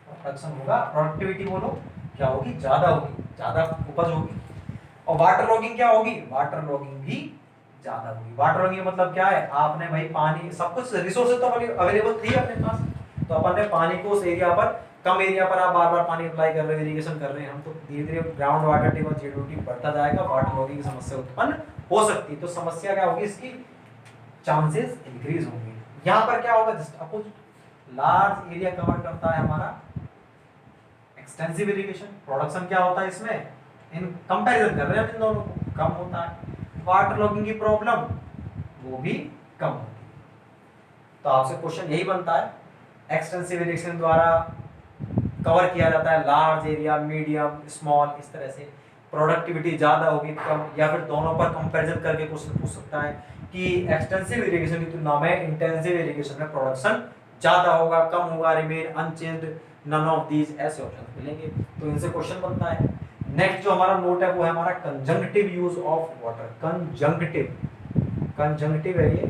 प्रोडक्शन होगा, प्रोडक्टिविटी बोलो क्या होगी, ज्यादा होगी, ज्यादा उपज होगी। और वाटर लॉगिंग क्या होगी, वाटर लॉगिंग भी ज्यादा होगी। वाटर लॉगिंग मतलब क्या है, आपने भाई पानी, सब कुछ रिसोर्सेज तो अवेलेबल थी अपने पास, तो अपन ने पानी को उस एरिया पर, कम एरिया पर आप बार बार पानी अप्लाई कर रहे हो, इरिगेशन कर रहे हैं हम, तो धीरे धीरे ग्राउंड वाटर टेबल जीडब्ल्यूटी बढ़ता जाएगा, वाटर लॉगिंग की समस्या उत्पन्न हो सकती है। तो समस्या क्या होगी, इसकी चांसेस इंक्रीज होंगे। यहाँ पर क्या होगा, just opposite, large area cover करता है हमारा एक्सटेंसिव इरिगेशन। प्रोडक्शन क्या होता है इसमें, इन कंपैरिजन कर रहे हैं इन दोनों को, कम होता है। वाटर लॉगिंग की प्रॉब्लम वो भी कम होती है। तो आपसे क्वेश्चन यही बनता है, एक्सटेंसिव इरिगेशन द्वारा कवर किया जाता है लार्ज एरिया, मीडियम, स्मॉल, इस तरह से प्रोडक्टिविटी ज्यादा होगी कम, या फिर दोनों पर कंपैरिजन करके क्वेश्चन पूछ सकता है कि एक्सटेंसिव इरिगेशन की तुलना में इंटेंसिव इरिगेशन में प्रोडक्शन ज्यादा होगा, कम होगा, remain unchanged, none of these, ऐसे ऑप्शन मिलेंगे। तो इनसे क्वेश्चन बनता है। नेक्स्ट जो हमारा नोट है वो है हमारा conjunctive use of water. Conjunctive, conjunctive है ये,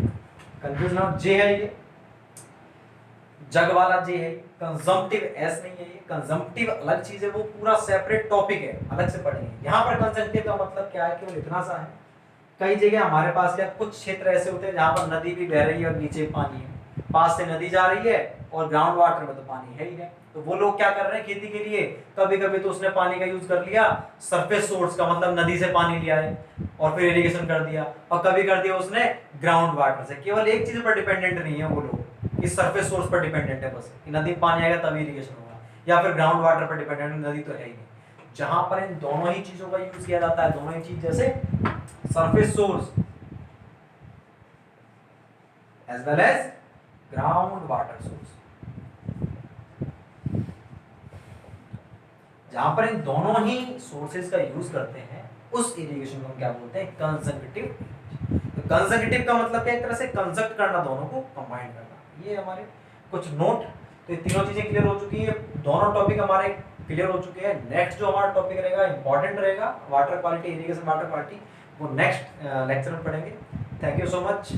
कंफ्यूज ना, जे है ये, जग वाला जे है, कंजम्पटिव एस नहीं है ये। कंजम्पटिव अलग चीज है, वो पूरा सेपरेट टॉपिक है, अलग से पढ़ेंगे। यहाँ पर कंजंक्टिव का मतलब क्या है, केवल इतना सा है, कई जगह हमारे पास क्या, कुछ क्षेत्र ऐसे होते हैं जहाँ पर नदी भी बह रही है और नीचे पानी है, पास से नदी जा रही है और ग्राउंड वाटर में तो पानी है ही है। तो वो लोग क्या कर रहे हैं खेती के लिए, कभी कभी तो उसने पानी का यूज कर लिया सरफेस सोर्स का, मतलब नदी से पानी लिया है और फिर इरिगेशन कर दिया, और कभी कर दिया उसने ग्राउंड वाटर से। केवल एक चीज पर डिपेंडेंट नहीं है वो लोग, इस सरफेस सोर्स पर डिपेंडेंट है बस, कि नदी में पानी आएगा तभी इरिगेशन होगा, या फिर ग्राउंड वाटर पर डिपेंडेंट, नदी तो है ही नहीं। जहां पर इन दोनों ही चीजों का यूज किया जाता है, दोनों ही चीज जैसे surface source as well as ground water source, जहां पर इन दोनों ही सोर्सेज का यूज करते हैं उस इरिगेशन को हम क्या बोलते हैं, कंजंक्टिव। तो कंजंक्टिव का मतलब क्या, एक तरह से कंजक्ट करना, दोनों को कंबाइन करना। ये हमारे कुछ नोट। तो ये तीनों चीजें क्लियर हो चुकी है, दोनों टॉपिक हमारे क्लियर हो चुके हैं। नेक्स्ट जो हमारा टॉपिक रहेगा, इंपॉर्टेंट रहेगा, water quality, irrigation water quality, वो नेक्स्ट लेक्चर में पढ़ेंगे। Thank you so much.